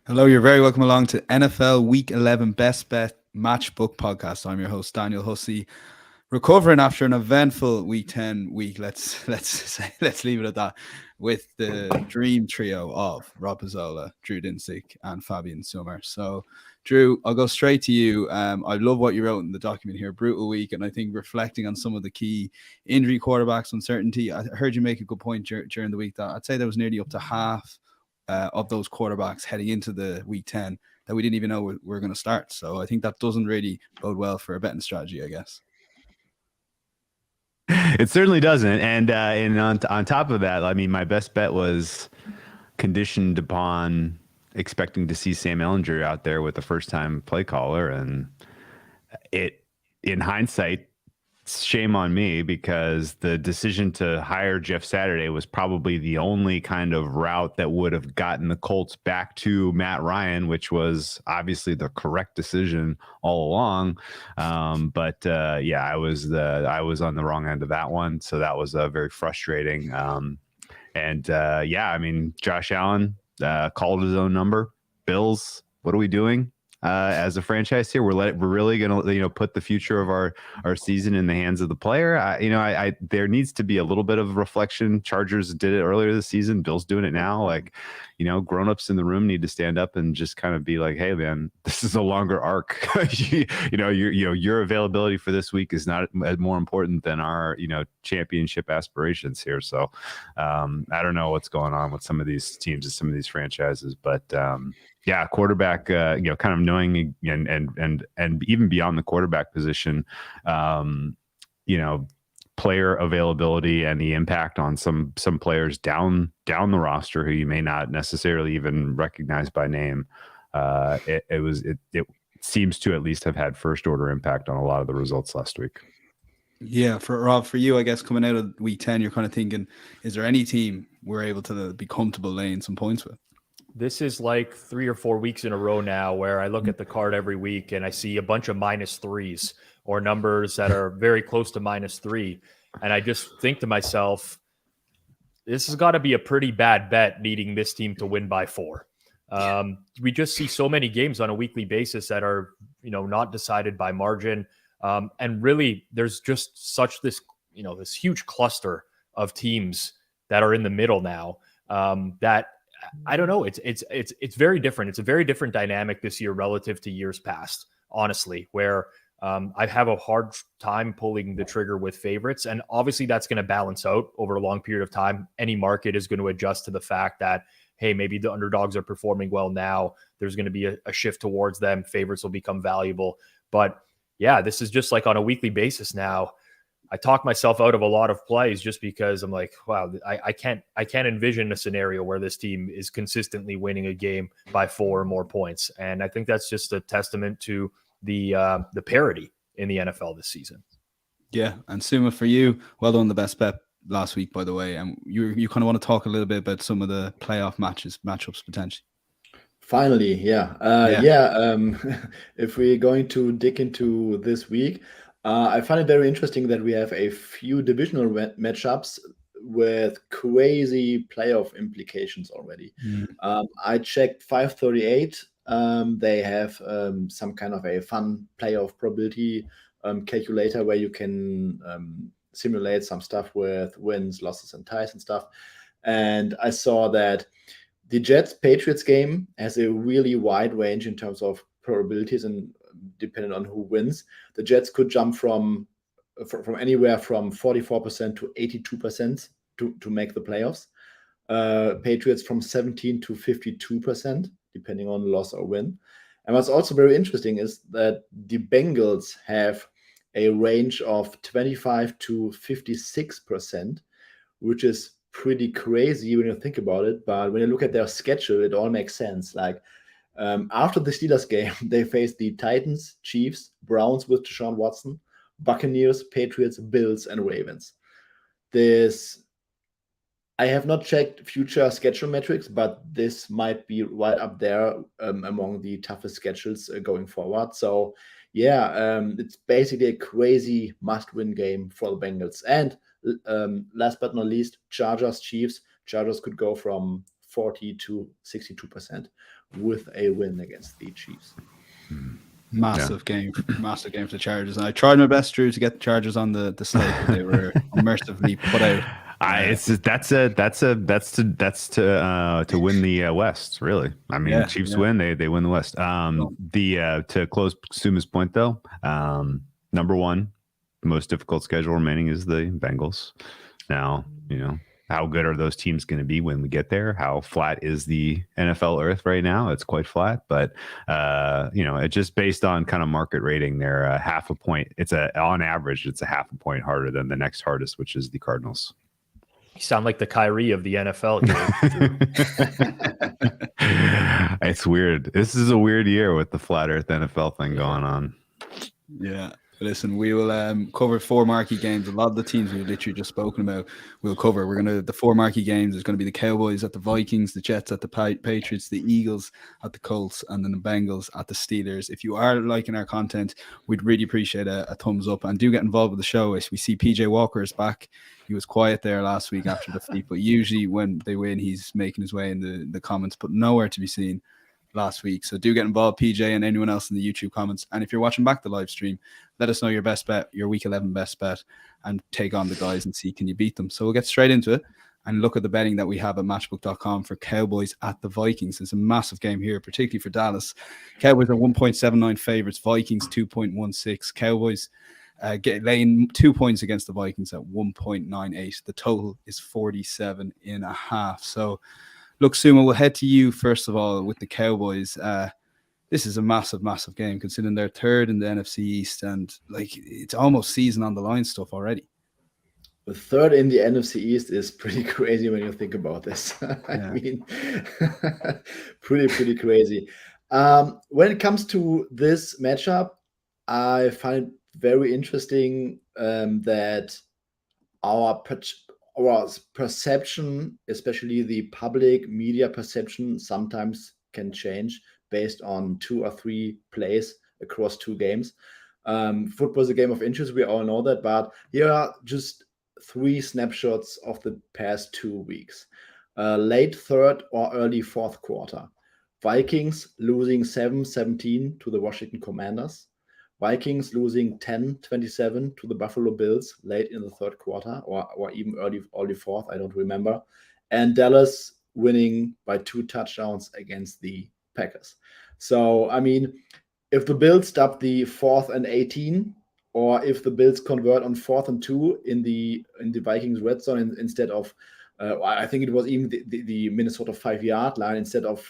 Hello, you're very welcome along to NFL Week 11 Best Bet Matchbook Podcast. I'm your host, Daniel Hussey, recovering after an eventful Week 10 week. Let's leave it at that, with the dream trio of Rob Pizzola, Drew Dinsick, and Fabian Sommer. So, Drew, I'll go straight to you. I love what you wrote in the document here. Brutal week, and I think reflecting on some of the key injury, quarterbacks, uncertainty. I heard you make a good point during the week that I'd say there was nearly up to half of those quarterbacks heading into the week 10 that we didn't even know we're going to start. So I think that doesn't really bode well for a betting strategy, I guess. It certainly doesn't. And on top of that, I mean, my best bet was conditioned upon expecting to see Sam Ehlinger out there with the first-time play caller. And in hindsight, shame on me, because the decision to hire Jeff Saturday was probably the only kind of route that would have gotten the Colts back to Matt Ryan, which was obviously the correct decision all along. I was on the wrong end of that one, so that was very frustrating. I mean, Josh Allen called his own number. Bills, what are we doing? As a franchise here, we're really going to put the future of our season in the hands of the player. There needs to be a little bit of reflection. Chargers did it earlier this season. Bill's doing it now. Like, grown-ups in the room need to stand up and just kind of be like, hey man, this is a longer arc. Your availability for this week is not more important than our championship aspirations here. So I don't know what's going on with some of these teams and some of these franchises, but quarterback, kind of knowing and even beyond the quarterback position, player availability and the impact on some players down the roster who you may not necessarily even recognize by name. It seems to at least have had first order impact on a lot of the results last week. Yeah, for Rob, for you, I guess coming out of week 10, you're kind of thinking, is there any team we're able to be comfortable laying some points with? This is like 3 or 4 weeks in a row now where I look at the card every week and I see a bunch of -3s or numbers that are very close to -3. And I just think to myself, this has got to be a pretty bad bet needing this team to win by 4. We just see so many games on a weekly basis that are, not decided by margin. And really, there's just such this huge cluster of teams that are in the middle now that I don't know. It's very different. It's a very different dynamic this year relative to years past, honestly, where I have a hard time pulling the trigger with favorites. And obviously that's going to balance out over a long period of time. Any market is going to adjust to the fact that, hey, maybe the underdogs are performing well now. There's going to be a shift towards them. Favorites will become valuable. But yeah, this is just like on a weekly basis now. I talk myself out of a lot of plays just because I'm like, wow, I can't envision a scenario where this team is consistently winning a game by 4 or more points. And I think that's just a testament to the parity in the NFL this season. Yeah, and Suma, for you, well done, the best bet last week, by the way. And you kind of want to talk a little bit about some of the playoff matchups potentially. Finally, yeah. If we're going to dig into this week, I find it very interesting that we have a few divisional matchups with crazy playoff implications already. I checked 538. They have some kind of a fun playoff probability calculator where you can simulate some stuff with wins, losses, and ties and stuff. And I saw that the Jets-Patriots game has a really wide range in terms of probabilities, and depending on who wins, the Jets could jump from anywhere from 44% to 82% to make the playoffs. Patriots from 17 to 52%, depending on loss or win. And what's also very interesting is that the Bengals have a range of 25 to 56%, which is pretty crazy when you think about it. But when you look at their schedule, it all makes sense. Like after the Steelers game, they faced the Titans, Chiefs, Browns with Deshaun Watson, Buccaneers, Patriots, Bills, and Ravens. I have not checked future schedule metrics, but this might be right up there among the toughest schedules going forward. So yeah, it's basically a crazy must-win game for the Bengals. And last but not least, Chargers, Chiefs. Chargers could go from 40 to 62% with a win against the Chiefs. Massive game for the Chargers. And I tried my best, Drew, to get the Chargers on the slate, but they were mercifully put out. That's to win the West, really. I mean, Chiefs win, they win the West. To close Suma's point though, number one, the most difficult schedule remaining is the Bengals. Now, how good are those teams going to be when we get there? How flat is the NFL earth right now? It's quite flat, but it's just based on kind of market rating. They're a half a point. On average, it's a half a point harder than the next hardest, which is the Cardinals. You sound like the Kyrie of the NFL here. It's weird. This is a weird year with the flat earth NFL thing going on. Yeah. Listen, we will cover 4 marquee games. A lot of the teams we've literally just spoken about, we'll cover. The 4 marquee games is going to be the Cowboys at the Vikings, the Jets at the Patriots, the Eagles at the Colts, and then the Bengals at the Steelers. If you are liking our content, we'd really appreciate a thumbs up, and do get involved with the show. As we see PJ Walker is back. He was quiet there last week after defeat, but usually when they win, he's making his way in the comments, but nowhere to be seen last week. So do get involved, PJ, and anyone else in the YouTube comments. And if you're watching back the live stream, let us know your best bet, your week 11 best bet, and take on the guys and see, can you beat them? So we'll get straight into it and look at the betting that we have at matchbook.com for Cowboys at the Vikings. It's a massive game here, particularly for Dallas. Cowboys are 1.79 favorites, Vikings 2.16. Cowboys laying 2 points against the Vikings at 1.98. The total is 47.5. So look, Suma, we'll head to you first of all with the Cowboys. This is a massive, massive game considering they're third in the NFC East, and it's almost season on the line stuff already. The third in the NFC East is pretty crazy when you think about this. I mean, pretty crazy. When it comes to this matchup, I find it very interesting that our perception, especially the public media perception, sometimes can change based on 2 or 3 plays across 2 games. Football is a game of inches, we all know that, but here are just 3 snapshots of the past 2 weeks. Late third or early fourth quarter. Vikings losing 7-17 to the Washington Commanders. Vikings losing 10-27 to the Buffalo Bills late in the third quarter, or even early fourth, I don't remember. And Dallas winning by 2 touchdowns against the Packers. So, I mean, if the Bills stop the 4th and 18, or if the Bills convert on 4th and 2 in the Vikings red zone instead of, I think it was even the Minnesota 5-yard line, instead of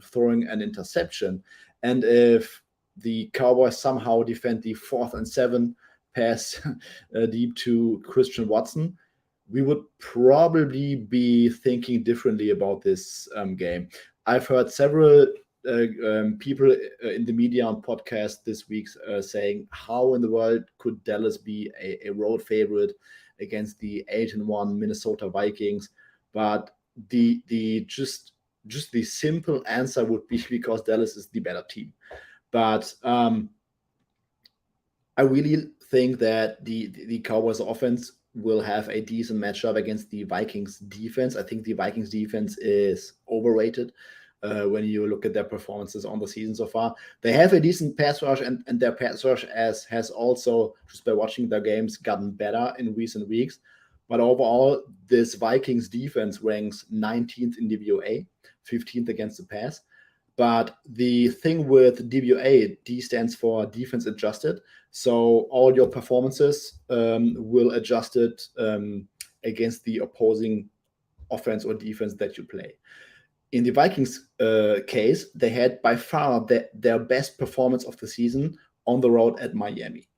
throwing an interception, and if the Cowboys somehow defend the 4th and 7 pass deep to Christian Watson, we would probably be thinking differently about this game. I've heard several people in the media on podcast this week saying, how in the world could Dallas be a road favorite against the 8-1 Minnesota Vikings? But the just the simple answer would be because Dallas is the better team. But I really think that the Cowboys offense will have a decent matchup against the Vikings defense. I think the Vikings defense is overrated when you look at their performances on the season so far. They have a decent pass rush, and their pass rush has also, just by watching their games, gotten better in recent weeks. But overall, this Vikings defense ranks 19th in DVOA, 15th against the pass. But the thing with DVOA, D stands for defense adjusted. So all your performances will adjust it against the opposing offense or defense that you play. In the Vikings case, they had by far their best performance of the season on the road at Miami.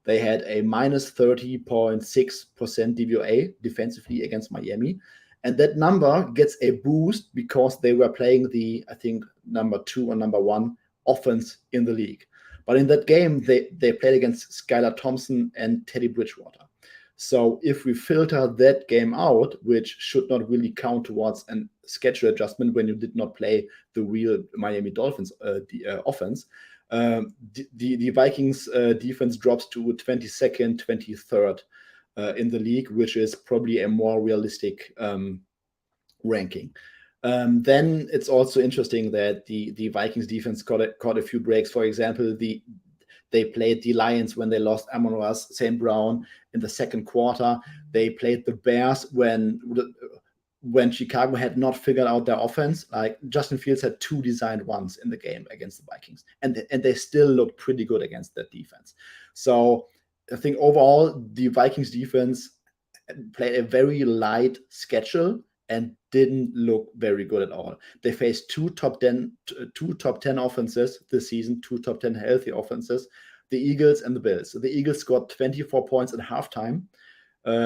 They had a minus 30.6% DVOA defensively against Miami. And that number gets a boost because they were playing the, I think, number 2 or number 1 offense in the league. But in that game, they played against Skylar Thompson and Teddy Bridgewater. So if we filter that game out, which should not really count towards a schedule adjustment when you did not play the real Miami Dolphins offense, the Vikings defense drops to 22nd, 23rd in the league, which is probably a more realistic ranking. Then it's also interesting that the Vikings defense caught a few breaks. For example, they played the Lions when they lost Amon-Ra St. Brown in the second quarter. They played the Bears when Chicago had not figured out their offense. Like Justin Fields had 2 designed ones in the game against the Vikings, and they still looked pretty good against that defense. So I think overall the Vikings defense played a very light schedule and didn't look very good at all. They faced two top 10 offenses this season, 2 top 10 healthy offenses, the Eagles and the Bills. So the Eagles scored 24 points at halftime,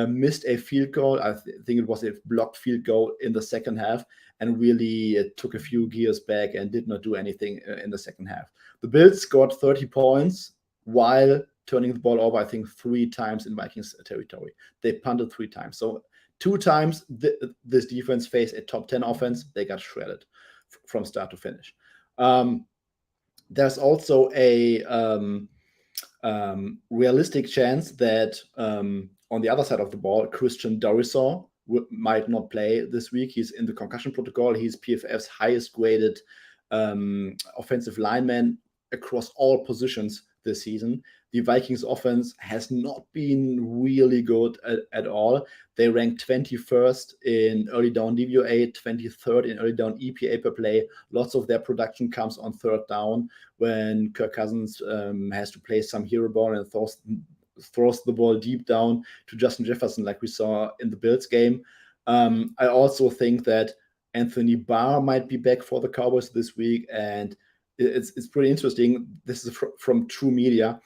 missed a field goal. I think it was a blocked field goal in the second half, and really took a few gears back and did not do anything in the second half. The Bills scored 30 points while turning the ball over, I think, 3 times in Vikings territory. They punted 3 times. So 2 times this defense faced a top 10 offense. They got shredded from start to finish. There's also a realistic chance that on the other side of the ball, Christian Dorisaw might not play this week. He's in the concussion protocol. He's PFF's highest graded offensive lineman across all positions this season. The Vikings offense has not been really good at all. They ranked 21st in early down DVOA, 23rd in early down EPA per play. Lots of their production comes on third down when Kirk Cousins has to play some hero ball and throws the ball deep down to Justin Jefferson like we saw in the Bills game. I also think that Anthony Barr might be back for the Cowboys this week, and it's pretty interesting. This is from True Media.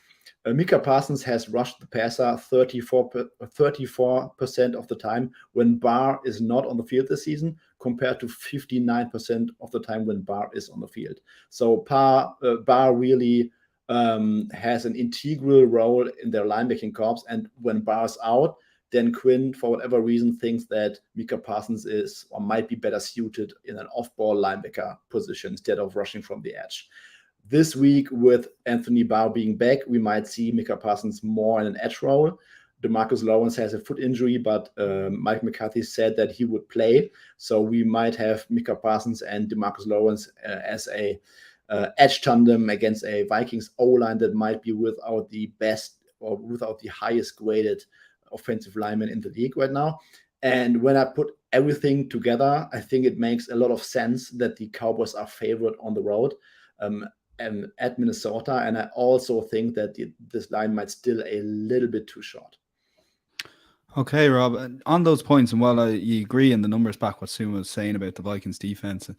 Micah Parsons has rushed the passer 34% of the time when Barr is not on the field this season, compared to 59% of the time when Barr is on the field. So Barr really has an integral role in their linebacking corps, and when Barr's out, Dan Quinn, for whatever reason, thinks that Micah Parsons is or might be better suited in an off-ball linebacker position instead of rushing from the edge. This week, with Anthony Barr being back, we might see Micah Parsons more in an edge role. DeMarcus Lawrence has a foot injury, but Mike McCarthy said that he would play. So we might have Micah Parsons and DeMarcus Lawrence as a edge tandem against a Vikings O-line that might be without the best or without the highest graded offensive lineman in the league right now. And when I put everything together, I think it makes a lot of sense that the Cowboys are favored on the road and at Minnesota. And I also think that this line might still a little bit too short. Okay, Rob, on those points, and while you agree in the numbers back what Suma was saying about the Vikings defense,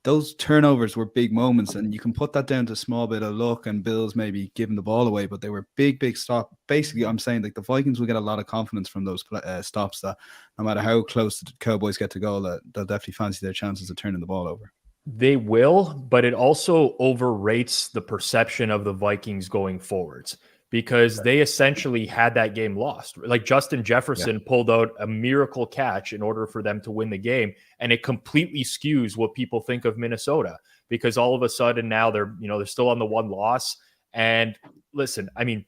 those turnovers were big moments, and you can put that down to a small bit of luck and Bills maybe giving the ball away, but they were big stop. Basically, I'm saying like the Vikings will get a lot of confidence from those stops, that no matter how close the Cowboys get to goal, that they'll definitely fancy their chances of turning the ball over. They will, but it also overrates the perception of the Vikings going forwards, because they essentially had that game lost. Like Justin Jefferson pulled out a miracle catch in order for them to win the game, and it completely skews what people think of Minnesota, because all of a sudden now they're still on the 1 loss. And listen, I mean,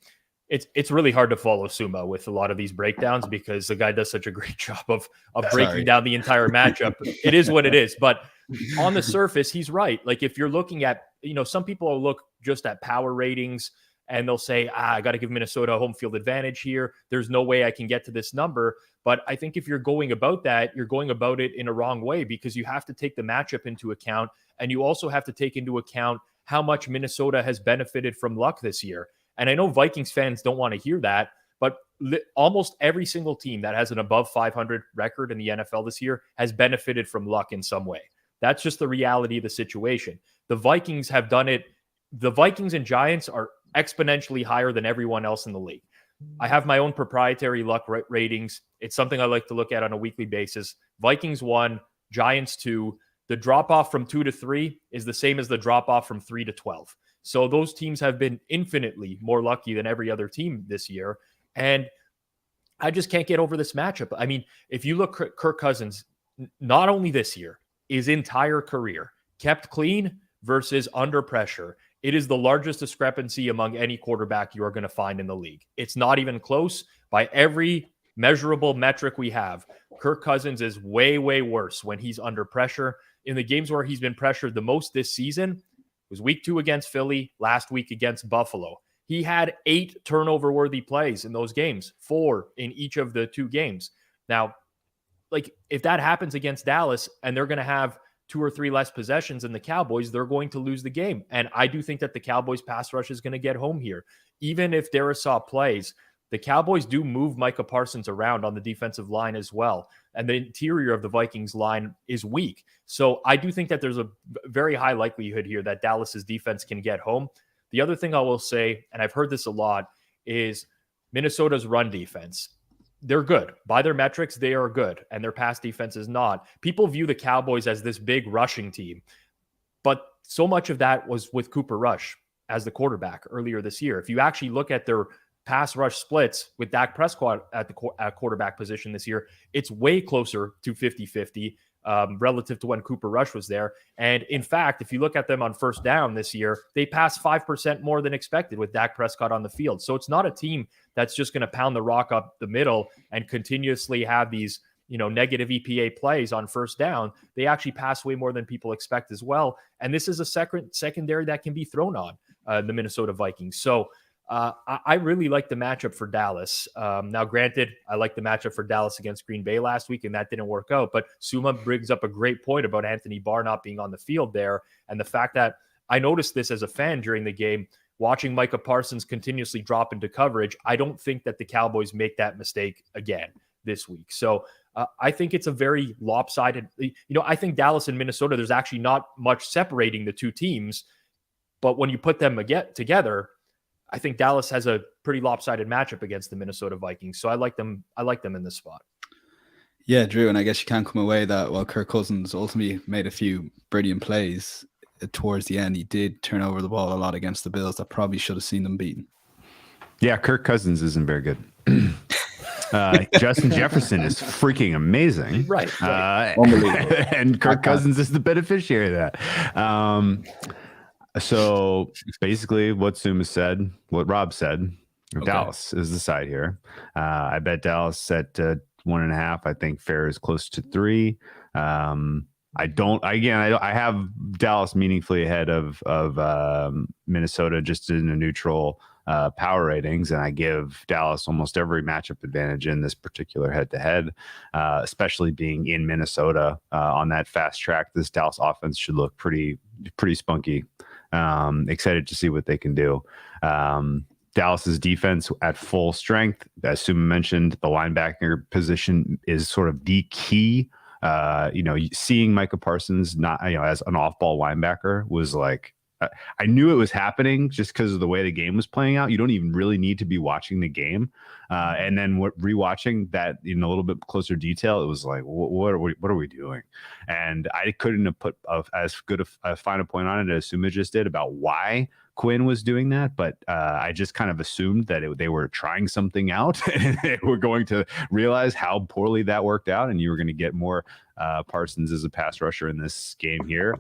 it's really hard to follow Suma with a lot of these breakdowns, because the guy does such a great job of breaking down the entire matchup. It is what it is, but on the surface, he's right. Like if you're looking at, some people will look just at power ratings and they'll say, I got to give Minnesota a home field advantage here. There's no way I can get to this number. But I think if you're going about that, you're going about it in a wrong way, because you have to take the matchup into account. And you also have to take into account how much Minnesota has benefited from luck this year. And I know Vikings fans don't want to hear that, but almost every single team that has an above 500 record in the NFL this year has benefited from luck in some way. That's just the reality of the situation. The Vikings have done it. The Vikings and Giants are exponentially higher than everyone else in the league. I have my own proprietary luck ratings. It's something I like to look at on a weekly basis. Vikings 1, Giants 2. The drop-off from 2 to 3 is the same as the drop-off from 3 to 12. So those teams have been infinitely more lucky than every other team this year. And I just can't get over this matchup. I mean, if you look at Kirk Cousins, not only this year, his entire career, kept clean versus under pressure, it is the largest discrepancy among any quarterback you are going to find in the league. It's not even close. By every measurable metric we have, Kirk Cousins is way worse when he's under pressure. in the games where he's been pressured the most this season was week 2 against Philly, last week against Buffalo. He had 8 turnover-worthy plays in those games, 4 in each of the 2 games. Now, like, if that happens against Dallas and they're going to have 2 or 3 less possessions than the Cowboys, they're going to lose the game. And I do think that the Cowboys pass rush is going to get home here. Even if Darisaw plays, the Cowboys do move Micah Parsons around on the defensive line as well. And the interior of the Vikings line is weak. So I do think that there's a very high likelihood here that Dallas's defense can get home. The other thing I will say, and I've heard this a lot, is Minnesota's run defense. They're good. By their metrics, they are good, and their pass defense is not. People view the Cowboys as this big rushing team, but so much of that was with Cooper Rush as the quarterback earlier this year. If you actually look at their pass rush splits with Dak Prescott at the quarterback position this year, it's way closer to 50-50 relative to when Cooper Rush was there. And in fact, if you look at them on first down this year, they passed 5% more than expected with Dak Prescott on the field. So it's not a team that's just going to pound the rock up the middle and continuously have these, negative EPA plays on first down. They actually pass way more than people expect as well. And this is a secondary that can be thrown on the Minnesota Vikings. So I really like the matchup for Dallas. Now, granted, I like the matchup for Dallas against Green Bay last week, and that didn't work out. But Suma brings up a great point about Anthony Barr not being on the field there. And the fact that I noticed this as a fan during the game, watching Micah Parsons continuously drop into coverage. I don't think that the Cowboys make that mistake again this week. So I think it's a very lopsided, I think Dallas and Minnesota, there's actually not much separating the two teams. But when you put them together, I think Dallas has a pretty lopsided matchup against the Minnesota Vikings. So I like them in this spot. Yeah, Drew, and I guess you can't come away that while Kirk Cousins ultimately made a few brilliant plays towards the end, he did turn over the ball a lot against the Bills that probably should have seen them beaten. Yeah, Kirk Cousins isn't very good. Justin Jefferson is freaking amazing. Right. And Kirk Cousins is the beneficiary of that. So basically what Suma said, what Rob said, Dallas is the side here. I bet Dallas at 1.5. I think fair is close to 3. I have Dallas meaningfully ahead of Minnesota just in a neutral power ratings, and I give Dallas almost every matchup advantage in this particular head-to-head, especially being in Minnesota on that fast track. This Dallas offense should look pretty spunky. Excited to see what they can do. Dallas's defense at full strength, as Suma mentioned, the linebacker position is sort of the key. Seeing Micah Parsons not, as an off-ball linebacker was like, I knew it was happening just because of the way the game was playing out. You don't even really need to be watching the game. And then rewatching that in a little bit closer detail, it was like, what are we doing? And I couldn't have put as good a final point on it as Suma just did about why Quinn was doing that. But I just kind of assumed that they were trying something out and they were going to realize how poorly that worked out. And you were going to get more Parsons as a pass rusher in this game here.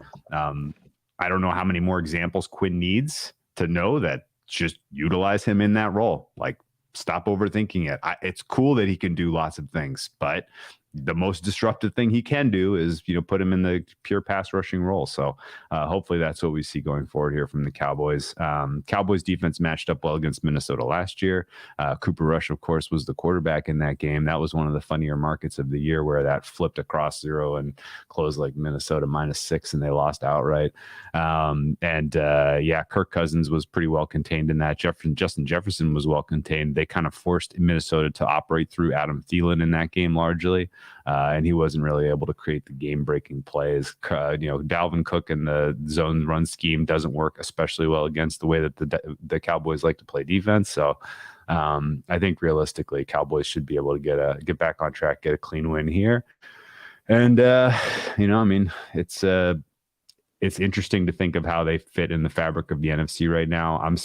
I don't know how many more examples Quinn needs to know that just utilize him in that role. Like, stop overthinking it. It's cool that he can do lots of things, but the most disruptive thing he can do is, put him in the pure pass rushing role. So hopefully that's what we see going forward here from the Cowboys. Cowboys defense matched up well against Minnesota last year. Cooper Rush, of course, was the quarterback in that game. That was one of the funnier markets of the year where that flipped across 0 and closed like Minnesota -6 and they lost outright. Kirk Cousins was pretty well contained in that. Justin Jefferson was well contained. They kind of forced Minnesota to operate through Adam Thielen in that game largely. And he wasn't really able to create the game-breaking plays. Dalvin Cook and the zone run scheme doesn't work especially well against the way that the Cowboys like to play defense. So I think realistically, Cowboys should be able to get back on track, get a clean win here. And it's interesting to think of how they fit in the fabric of the NFC right now. I'm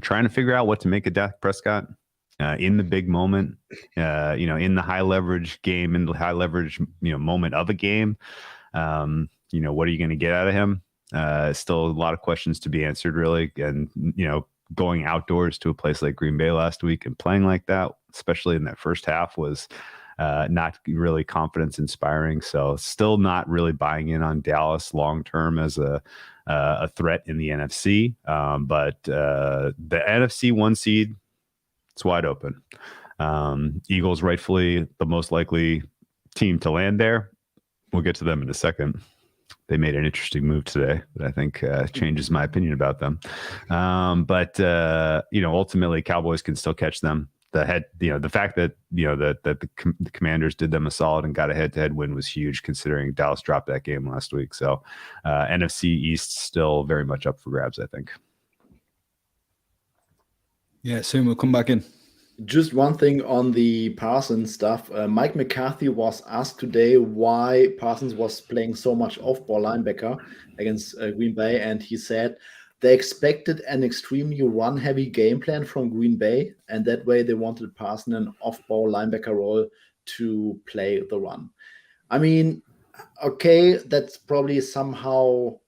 trying to figure out what to make of Dak Prescott. In the big moment, in the high leverage game, in the high leverage, moment of a game, what are you going to get out of him? Still a lot of questions to be answered, really. And, going outdoors to a place like Green Bay last week and playing like that, especially in that first half, was not really confidence inspiring. So still not really buying in on Dallas long term as a threat in the NFC. But the NFC 1 seed, it's wide open. Eagles rightfully the most likely team to land there. We'll get to them in a second. They made an interesting move today that I think changes my opinion about them. But ultimately Cowboys can still catch them. The fact that, the Commanders did them a solid and got a head-to-head win was huge, considering Dallas dropped that game last week. So NFC East still very much up for grabs, I think. Yeah, soon we'll come back in. Just one thing on the Parsons stuff. Mike McCarthy was asked today why Parsons was playing so much off-ball linebacker against Green Bay, and he said they expected an extremely run-heavy game plan from Green Bay, and that way they wanted Parsons an off-ball linebacker role to play the run. I mean, okay, that's probably somehow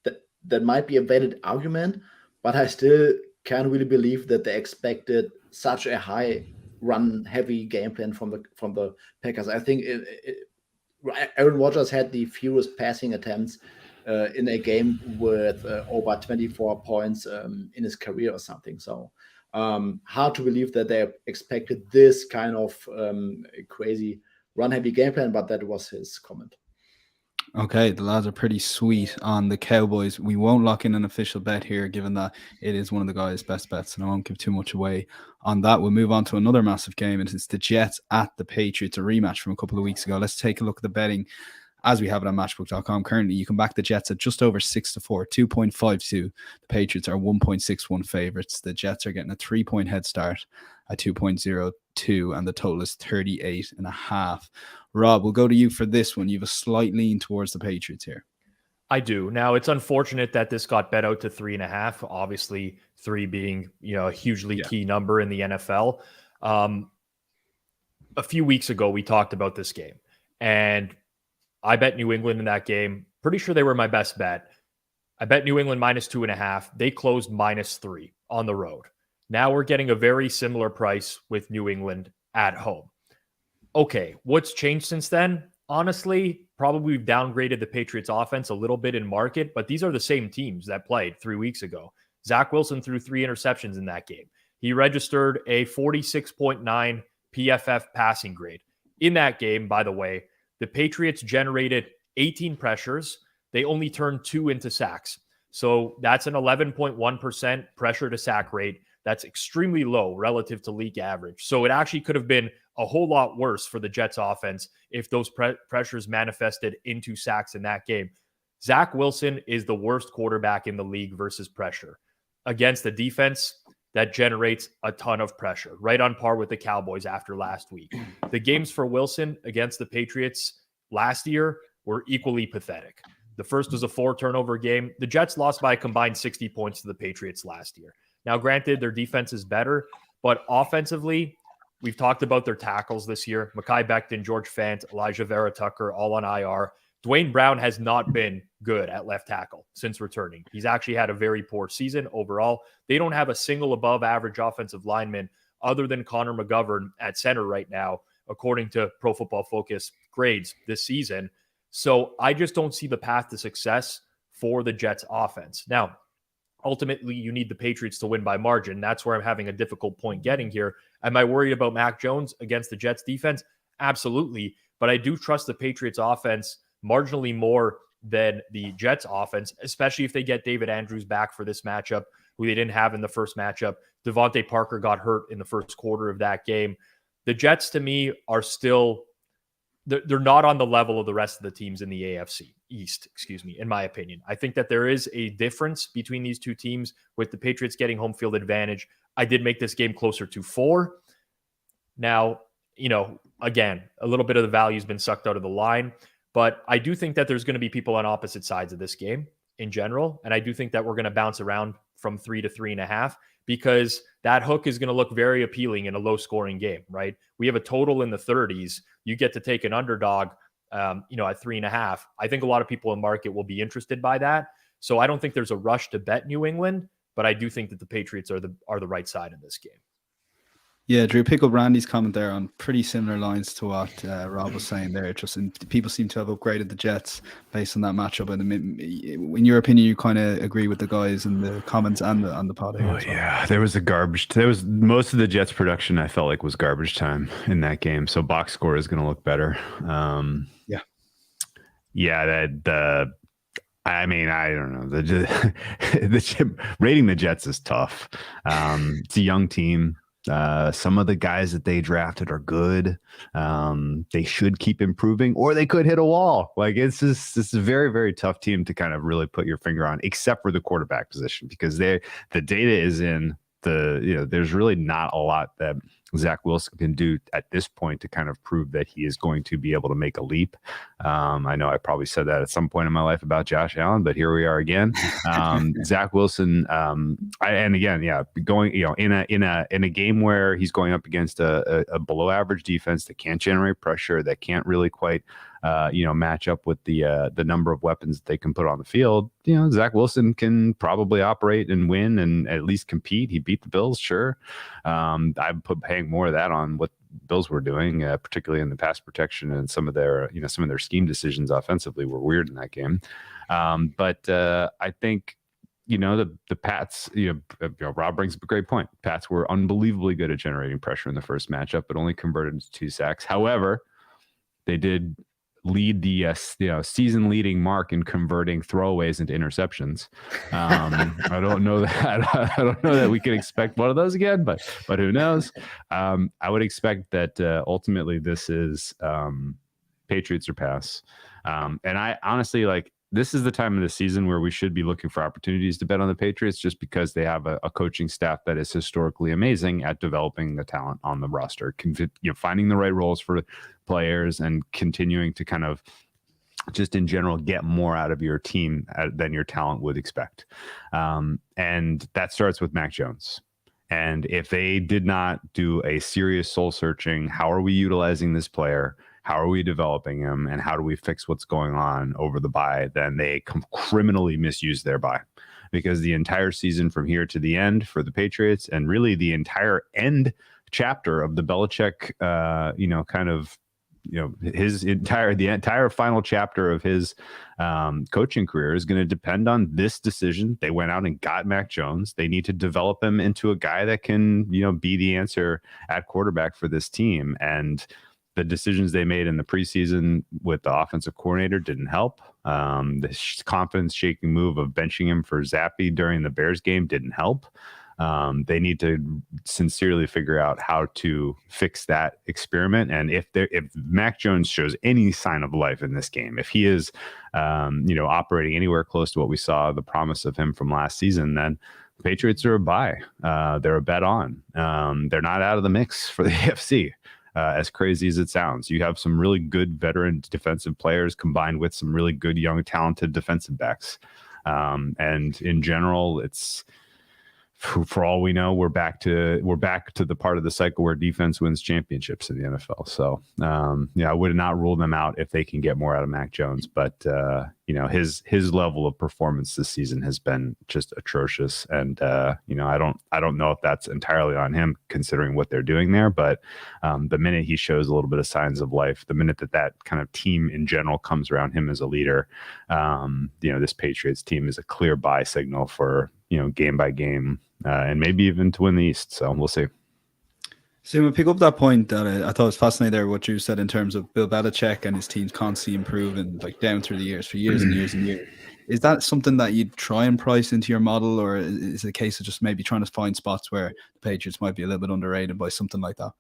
that might be a valid argument, but I still can't really believe that they expected such a high run-heavy game plan from the Packers. I think Aaron Rodgers had the fewest passing attempts in a game with over 24 points in his career or something. So hard to believe that they expected this kind of crazy run-heavy game plan, but that was his comment. Okay, the lads are pretty sweet on the Cowboys. We won't lock in an official bet here, given that it is one of the guys' best bets, and I won't give too much away on that. We'll move on to another massive game, and it's the Jets at the Patriots, a rematch from a couple of weeks ago. Let's take a look at the betting as we have it on matchbook.com. Currently, you can back the Jets at just over 6-4, 2.52. The Patriots are 1.61 favorites. The Jets are getting a 3-point head start at 2.02, and the total is 38.5. Rob, we'll go to you for this one. You have a slight lean towards the Patriots here. I do. Now, it's unfortunate that this got bet out to 3.5. Obviously, 3 being a hugely key number in the NFL. A few weeks ago, we talked about this game, and I bet New England in that game. Pretty sure they were my best bet. I bet New England -2.5. They closed -3 on the road. Now we're getting a very similar price with New England at home. Okay, what's changed since then? Honestly, probably we've downgraded the Patriots offense a little bit in market, but these are the same teams that played 3 weeks ago. Zach Wilson threw 3 interceptions in that game. He registered a 46.9 PFF passing grade. In that game, by the way, the Patriots generated 18 pressures. They only turned 2 into sacks. So that's an 11.1% pressure to sack rate. That's extremely low relative to league average. So it actually could have been a whole lot worse for the Jets offense if those pressures manifested into sacks in that game. Zach Wilson is the worst quarterback in the league versus pressure against the defense that generates a ton of pressure, right on par with the Cowboys after last week. The games for Wilson against the Patriots last year were equally pathetic. The first was a 4-turnover game. The Jets lost by a combined 60 points to the Patriots last year. Now, granted, their defense is better, but offensively, we've talked about their tackles this year. Mekhi Becton, George Fant, Elijah Vera Tucker, all on IR. Dwayne Brown has not been good at left tackle since returning. He's actually had a very poor season overall. They don't have a single above average offensive lineman other than Connor McGovern at center right now, according to Pro Football Focus grades this season. So I just don't see the path to success for the Jets offense. Now, ultimately, you need the Patriots to win by margin. That's where I'm having a difficult point getting here. Am I worried about Mac Jones against the Jets defense? Absolutely. But I do trust the Patriots offense marginally more than the Jets offense, especially if they get David Andrews back for this matchup, who they didn't have in the first matchup. Devontae Parker got hurt in the first quarter of that game. The Jets, to me, are still, they're not on the level of the rest of the teams in the AFC East, in my opinion. I think that there is a difference between these two teams, with the Patriots getting home field advantage. I did make this game closer to 4. Now, again, a little bit of the value has been sucked out of the line, but I do think that there's going to be people on opposite sides of this game in general. And I do think that we're going to bounce around from 3 to 3.5, because that hook is going to look very appealing in a low scoring game, right? We have a total in the 30s. You get to take an underdog, at 3.5. I think a lot of people in market will be interested by that. So I don't think there's a rush to bet New England, but I do think that the Patriots are the right side in this game. Yeah, Drew, pick up Randy's comment there on pretty similar lines to what Rob was saying there. People seem to have upgraded the Jets based on that matchup. And in your opinion, you kind of agree with the guys in the comments and on the pod here as well. Yeah, there was most of the Jets production I felt like was garbage time in that game. So box score is going to look better. I mean, I don't know. Rating the Jets is tough. It's a young team. Some of the guys that they drafted are good. They should keep improving, or they could hit a wall. Like this is a very, very tough team to kind of really put your finger on, except for the quarterback position, because the data is in there's really not a lot that Zach Wilson can do at this point to kind of prove that he is going to be able to make a leap. I know I probably said that at some point in my life about Josh Allen, but here we are again. Zach Wilson, going in a game where he's going up against a below average defense that can't generate pressure, that can't really quite match up with the number of weapons that they can put on the field. Zach Wilson can probably operate and win and at least compete. He beat the Bills, sure. I'd put paying more of that on what Bills were doing, particularly in the pass protection, and some of their scheme decisions offensively were weird in that game. But I think the Pats, Rob brings up a great point. Pats were unbelievably good at generating pressure in the first matchup, but only converted to 2 sacks. However, they did lead the season leading mark in converting throwaways into interceptions. I don't know that we can expect one of those again, but who knows? I would expect that ultimately this is Patriots or pass. And I honestly, this is the time of the season where we should be looking for opportunities to bet on the Patriots, just because they have a coaching staff that is historically amazing at developing the talent on the roster, finding the right roles for players and continuing to kind of just in general get more out of your team than your talent would expect. And that starts with Mac Jones. And if they did not do a serious soul searching, how are we utilizing this player? How are we developing him, and how do we fix what's going on over the bye? Then they criminally misuse their bye, because the entire season from here to the end for the Patriots, and really the entire end chapter of the Belichick, the entire final chapter of his coaching career is going to depend on this decision. They went out and got Mac Jones. They need to develop him into a guy that can, be the answer at quarterback for this team. And the decisions they made in the preseason with the offensive coordinator didn't help. The confidence-shaking move of benching him for Zappe during the Bears game didn't help. They need to sincerely figure out how to fix that experiment. And if Mac Jones shows any sign of life in this game, if he is, operating anywhere close to what we saw the promise of him from last season, then the Patriots are a buy. They're a bet on. They're not out of the mix for the AFC. As crazy as it sounds, you have some really good veteran defensive players combined with some really good young talented defensive backs, and in general, it's, for all we know, we're back to the part of the cycle where defense wins championships in the NFL. So I would not rule them out if they can get more out of Mac Jones, but his level of performance this season has been just atrocious, and I don't know if that's entirely on him considering what they're doing there, but the minute he shows a little bit of signs of life, the minute that kind of team in general comes around him as a leader, this Patriots team is a clear buy signal for game by game, and maybe even to win the East. So we'll see. So we'll pick up that point that I thought was fascinating there, what you said in terms of Bill Belichick and his teams constantly improving, down through the years, for years and years and years. Is that something that you'd try and price into your model, or is it a case of just maybe trying to find spots where the Patriots might be a little bit underrated by something like that?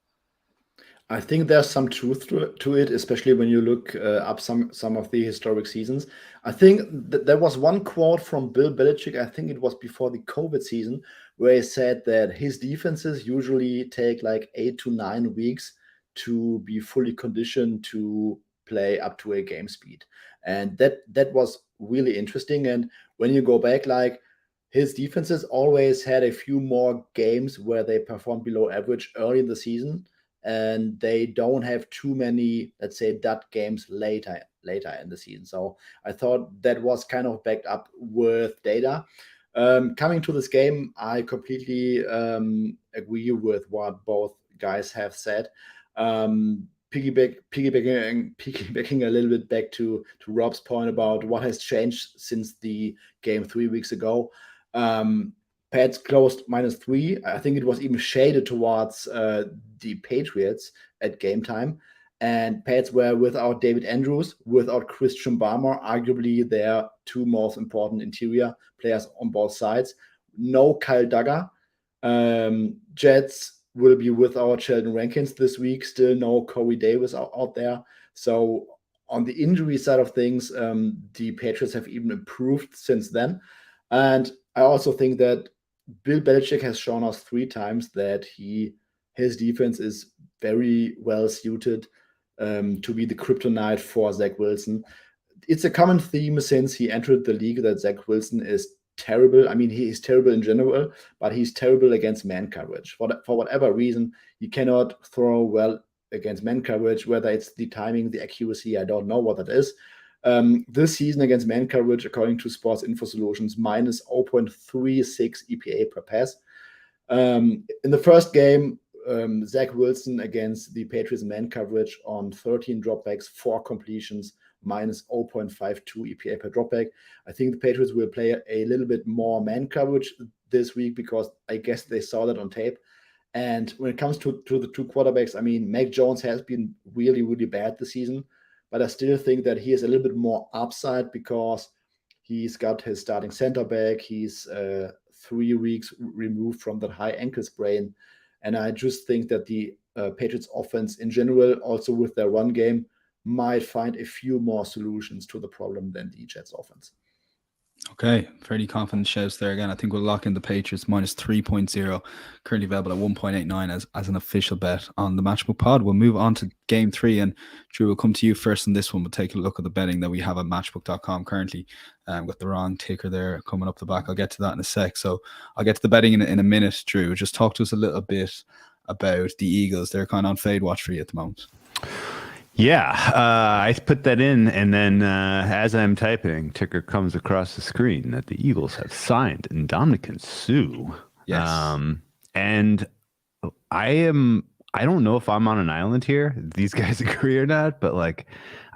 I think there's some truth to it, especially when you look up some of the historic seasons. I think there was one quote from Bill Belichick, I think it was before the COVID season, where he said that his defenses usually take 8 to 9 weeks to be fully conditioned to play up to a game speed. And that was really interesting. And when you go back, his defenses always had a few more games where they performed below average early in the season, and they don't have too many, let's say, dud games later in the season. So I thought that was kind of backed up with data. Coming to this game, I completely agree with what both guys have said. Piggybacking a little bit back to Rob's point about what has changed since the game 3 weeks ago. Pats closed -3. I think it was even shaded towards the Patriots at game time. And Pats were without David Andrews, without Christian Barmore, arguably their two most important interior players on both sides. No Kyle Duggar. Jets will be without Sheldon Rankins this week. Still no Corey Davis out there. So on the injury side of things, the Patriots have even improved since then. And I also think that Bill Belichick has shown us 3 times that his defense is very well suited to be the kryptonite for Zach Wilson. It's a common theme since he entered the league that Zach Wilson is terrible. I mean, he is terrible in general, but he's terrible against man coverage. For whatever reason, he cannot throw well against man coverage, whether it's the timing, the accuracy, I don't know what that is. This season against man coverage, according to Sports Info Solutions, minus 0.36 EPA per pass. In the first game, Zach Wilson against the Patriots man coverage on 13 dropbacks, 4 completions, minus 0.52 EPA per dropback. I think the Patriots will play a little bit more man coverage this week because I guess they saw that on tape. And when it comes to the 2 quarterbacks, I mean, Mac Jones has been really, really bad this season, but I still think that he has a little bit more upside because he's got his starting center back. He's 3 weeks removed from that high ankle sprain. And I just think that the Patriots offense in general, also with their run game, might find a few more solutions to the problem than the Jets offense. Okay, fairly confident shouts there again. I think we'll lock in the Patriots minus 3.0, currently available at 1.89 as an official bet on the Matchbook Pod. We'll move on to game 3, and Drew, we'll come to you first on this one. We'll take a look at the betting that we have at matchbook.com currently. Got the wrong ticker there coming up the back. I'll get to that in a sec. So I'll get to the betting in a minute, Drew. Just talk to us a little bit about the Eagles. They're kind of on fade watch for you at the moment. Yeah, I put that in, and then as I'm typing, ticker comes across the screen that the Eagles have signed Ndamukong Suh. Yes. And I don't know if I'm on an island here. These guys agree or not, but like,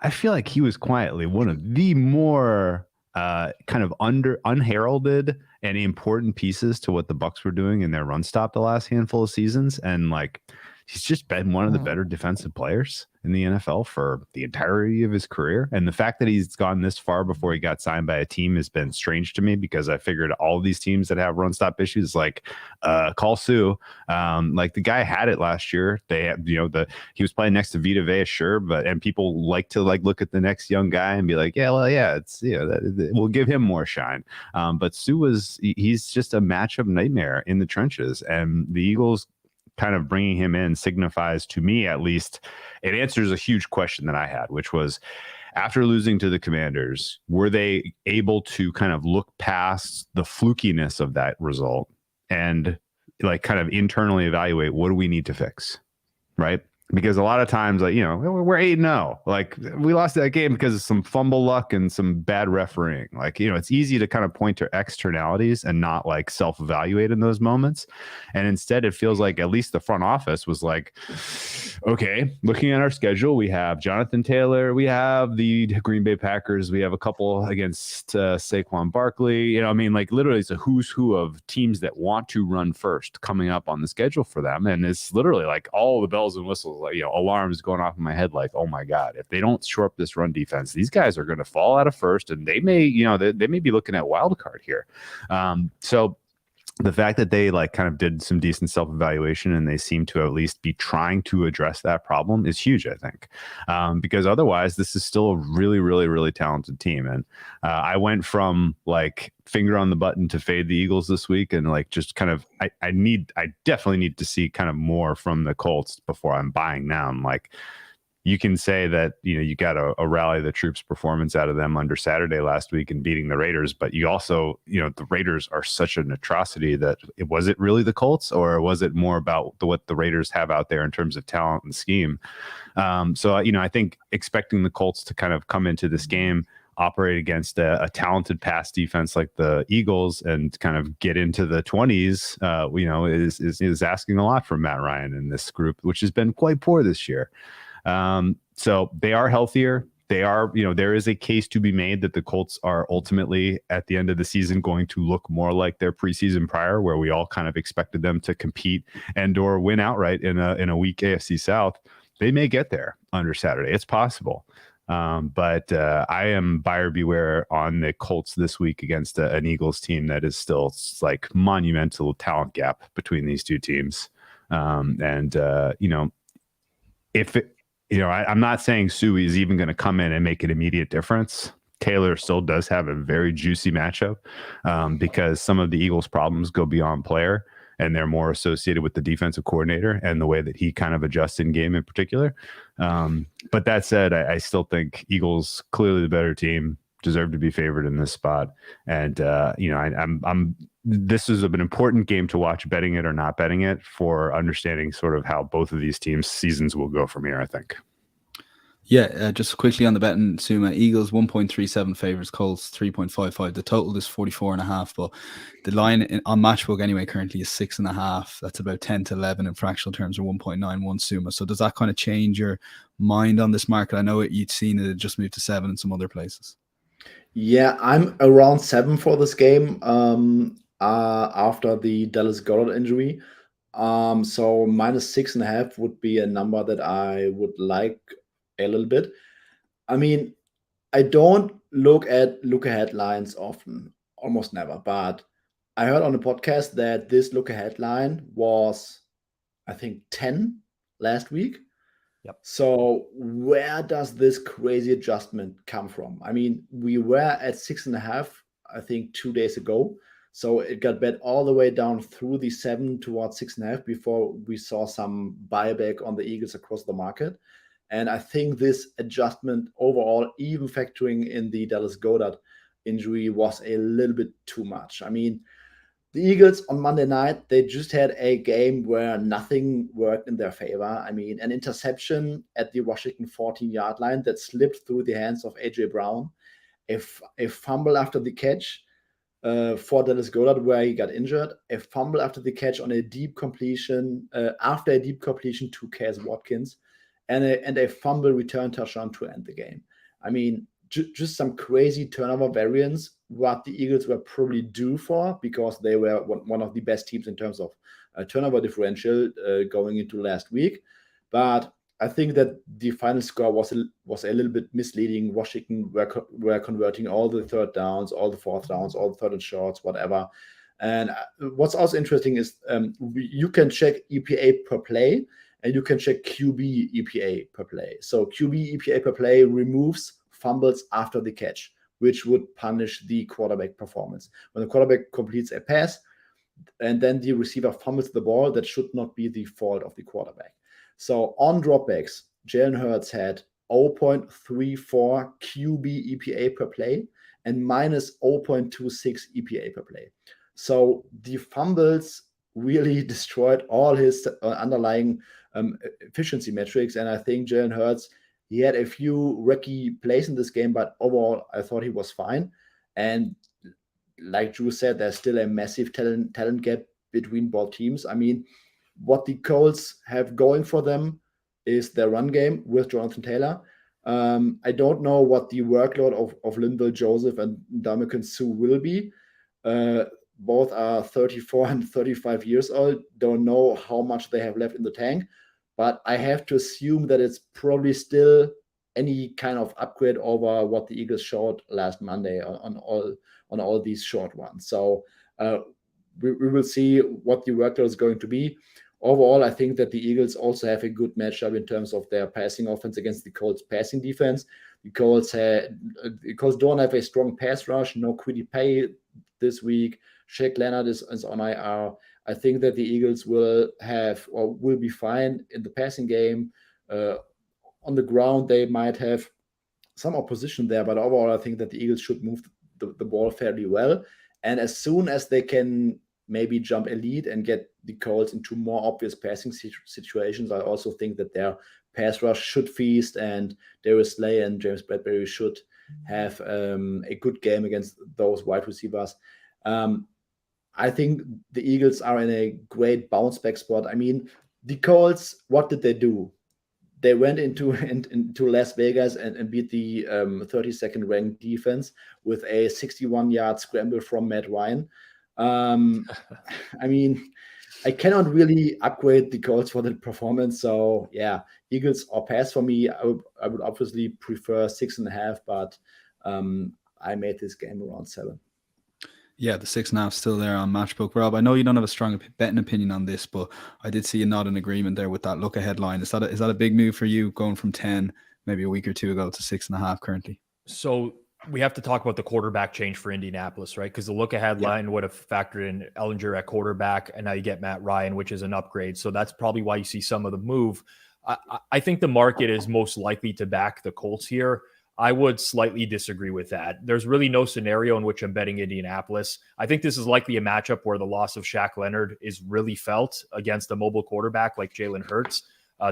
I feel like he was quietly one of the more kind of unheralded and important pieces to what the Bucs were doing in their run stop the last handful of seasons. And like, he's just been one of the better defensive players in the NFL for the entirety of his career. And the fact that he's gone this far before he got signed by a team has been strange to me, because I figured all of these teams that have run stop issues, like call Suh, like the guy had it last year. They have, he was playing next to Vita Vea, sure, and people like to like look at the next young guy and be like, we'll give him more shine. But Suh he's just a matchup nightmare in the trenches, and the Eagles kind of bringing him in signifies, to me at least, it answers a huge question that I had, which was, after losing to the Commanders, were they able to kind of look past the flukiness of that result and like kind of internally evaluate, what do we need to fix, right? Because a lot of times, like, we're 8-0. Like, we lost that game because of some fumble luck and some bad refereeing. Like, it's easy to kind of point to externalities and not like self-evaluate in those moments. And instead, it feels like at least the front office was like, okay, looking at our schedule, we have Jonathan Taylor, we have the Green Bay Packers, we have a couple against Saquon Barkley. Like literally it's a who's who of teams that want to run first coming up on the schedule for them. And it's literally like all the bells and whistles, like, alarms going off in my head, like, oh my God, if they don't shore up this run defense, these guys are going to fall out of first, and they may, they may be looking at wild card here. So the fact that they like kind of did some decent self-evaluation and they seem to at least be trying to address that problem is huge, I think, because otherwise this is still a really, really, really talented team. And I went from like finger on the button to fade the Eagles this week, and like just kind of I definitely need to see kind of more from the Colts before I'm buying them. Like, you can say that, you got a rally the troops performance out of them under Saturday last week and beating the Raiders, but you also, the Raiders are such an atrocity that was it really the Colts, or was it more about what the Raiders have out there in terms of talent and scheme? So, I think expecting the Colts to kind of come into this game operate against a talented pass defense like the Eagles and kind of get into the 20s, is asking a lot from Matt Ryan and this group, which has been quite poor this year. So they are healthier. They are, there is a case to be made that the Colts are ultimately at the end of the season going to look more like their preseason prior, where we all kind of expected them to compete and or win outright in a weak AFC South. They may get there under Saturday. It's possible. But I am buyer beware on the Colts this week against an Eagles team that is still like monumental talent gap between these two teams. If it, I'm not saying Suey is even going to come in and make an immediate difference. Taylor still does have a very juicy matchup because some of the Eagles' problems go beyond player, and they're more associated with the defensive coordinator and the way that he kind of adjusts in game in particular. But that said, I still think Eagles, clearly the better team, deserve to be favored in this spot. And, this is an important game to watch, betting it or not betting it, for understanding sort of how both of these teams' seasons will go from here, I think. Yeah, just quickly on the betting, Suma, Eagles 1.37 favors, Colts 3.55. The total is 44.5, but the line on Matchbook anyway currently is 6.5. That's about 10 to 11 in fractional terms, or 1.91 Suma. So does that kind of change your mind on this market? I know you'd seen it just moved to 7 in some other places. Yeah, I'm around 7 for this game after the Dallas Goedert injury. So minus 6.5 would be a number that I would like a little bit. I mean, I don't look ahead lines often, almost never, but I heard on the podcast that this look ahead line was, I think, 10 last week. Yep. So where does this crazy adjustment come from? I mean, we were at 6.5, I think 2 days ago. So it got bet all the way down through the 7 towards 6.5 before we saw some buyback on the Eagles across the market. And I think this adjustment overall, even factoring in the Dallas Goedert injury, was a little bit too much. I mean, the Eagles on Monday night, they just had a game where nothing worked in their favor. I mean, an interception at the Washington 14-yard line that slipped through the hands of A.J. Brown, a fumble after the catch for Dallas Goedert where he got injured, a fumble after the catch on a deep completion, after a deep completion to Kaz Watkins, and a fumble return touchdown to end the game. I mean, just some crazy turnover variance, what the Eagles were probably due for, because they were one of the best teams in terms of turnover differential going into last week. But I think that the final score was a little bit misleading. Washington were converting all the third downs, all the fourth downs, all the third and shorts, whatever. And what's also interesting is you can check EPA per play, and you can check QB EPA per play. So QB EPA per play removes fumbles after the catch, which would punish the quarterback performance. When the quarterback completes a pass and then the receiver fumbles the ball, that should not be the fault of the quarterback. So on dropbacks, Jalen Hurts had 0.34 QB EPA per play and minus 0.26 EPA per play. So the fumbles really destroyed all his underlying efficiency metrics. And I think Jalen Hurts, he had a few wrecky plays in this game, but overall, I thought he was fine. And like Drew said, there's still a massive talent gap between both teams. I mean, what the Colts have going for them is their run game with Jonathan Taylor. I don't know what the workload of Linval Joseph and Ndamukong Suh will be. Both are 34 and 35 years old. Don't know how much they have left in the tank. But I have to assume that it's probably still any kind of upgrade over what the Eagles showed last Monday on all these short ones. So we will see what the workload is going to be. Overall, I think that the Eagles also have a good matchup in terms of their passing offense against the Colts' passing defense. The Colts don't have a strong pass rush. No Kwity Paye this week. Shaq Leonard is on IR. I think that the Eagles will be fine in the passing game. On the ground, they might have some opposition there, but overall, I think that the Eagles should move the ball fairly well. And as soon as they can maybe jump a lead and get the Colts into more obvious passing situations, I also think that their pass rush should feast, and Darius Slay and James Bradbury should have a good game against those wide receivers. I think the Eagles are in a great bounce back spot. I mean, the Colts, what did they do? They went into Las Vegas and beat the 32nd ranked defense with a 61-yard scramble from Matt Ryan. I mean, I cannot really upgrade the Colts for the performance. So yeah, Eagles or pass for me. I would obviously prefer 6.5, but I made this game around 7. Yeah, the 6.5 still there on Matchbook. Rob, I know you don't have a strong betting opinion on this, but I did see you nod in agreement there with that look ahead line. Is that a big move for you, going from 10 maybe a week or two ago to 6.5 currently? So we have to talk about the quarterback change for Indianapolis, right? Because the look ahead line would have factored in Ellinger at quarterback, and now you get Matt Ryan, which is an upgrade. So that's probably why you see some of the move. I think the market is most likely to back the Colts here. I would slightly disagree with that. There's really no scenario in which I'm betting Indianapolis. I think this is likely a matchup where the loss of Shaq Leonard is really felt against a mobile quarterback like Jalen Hurts.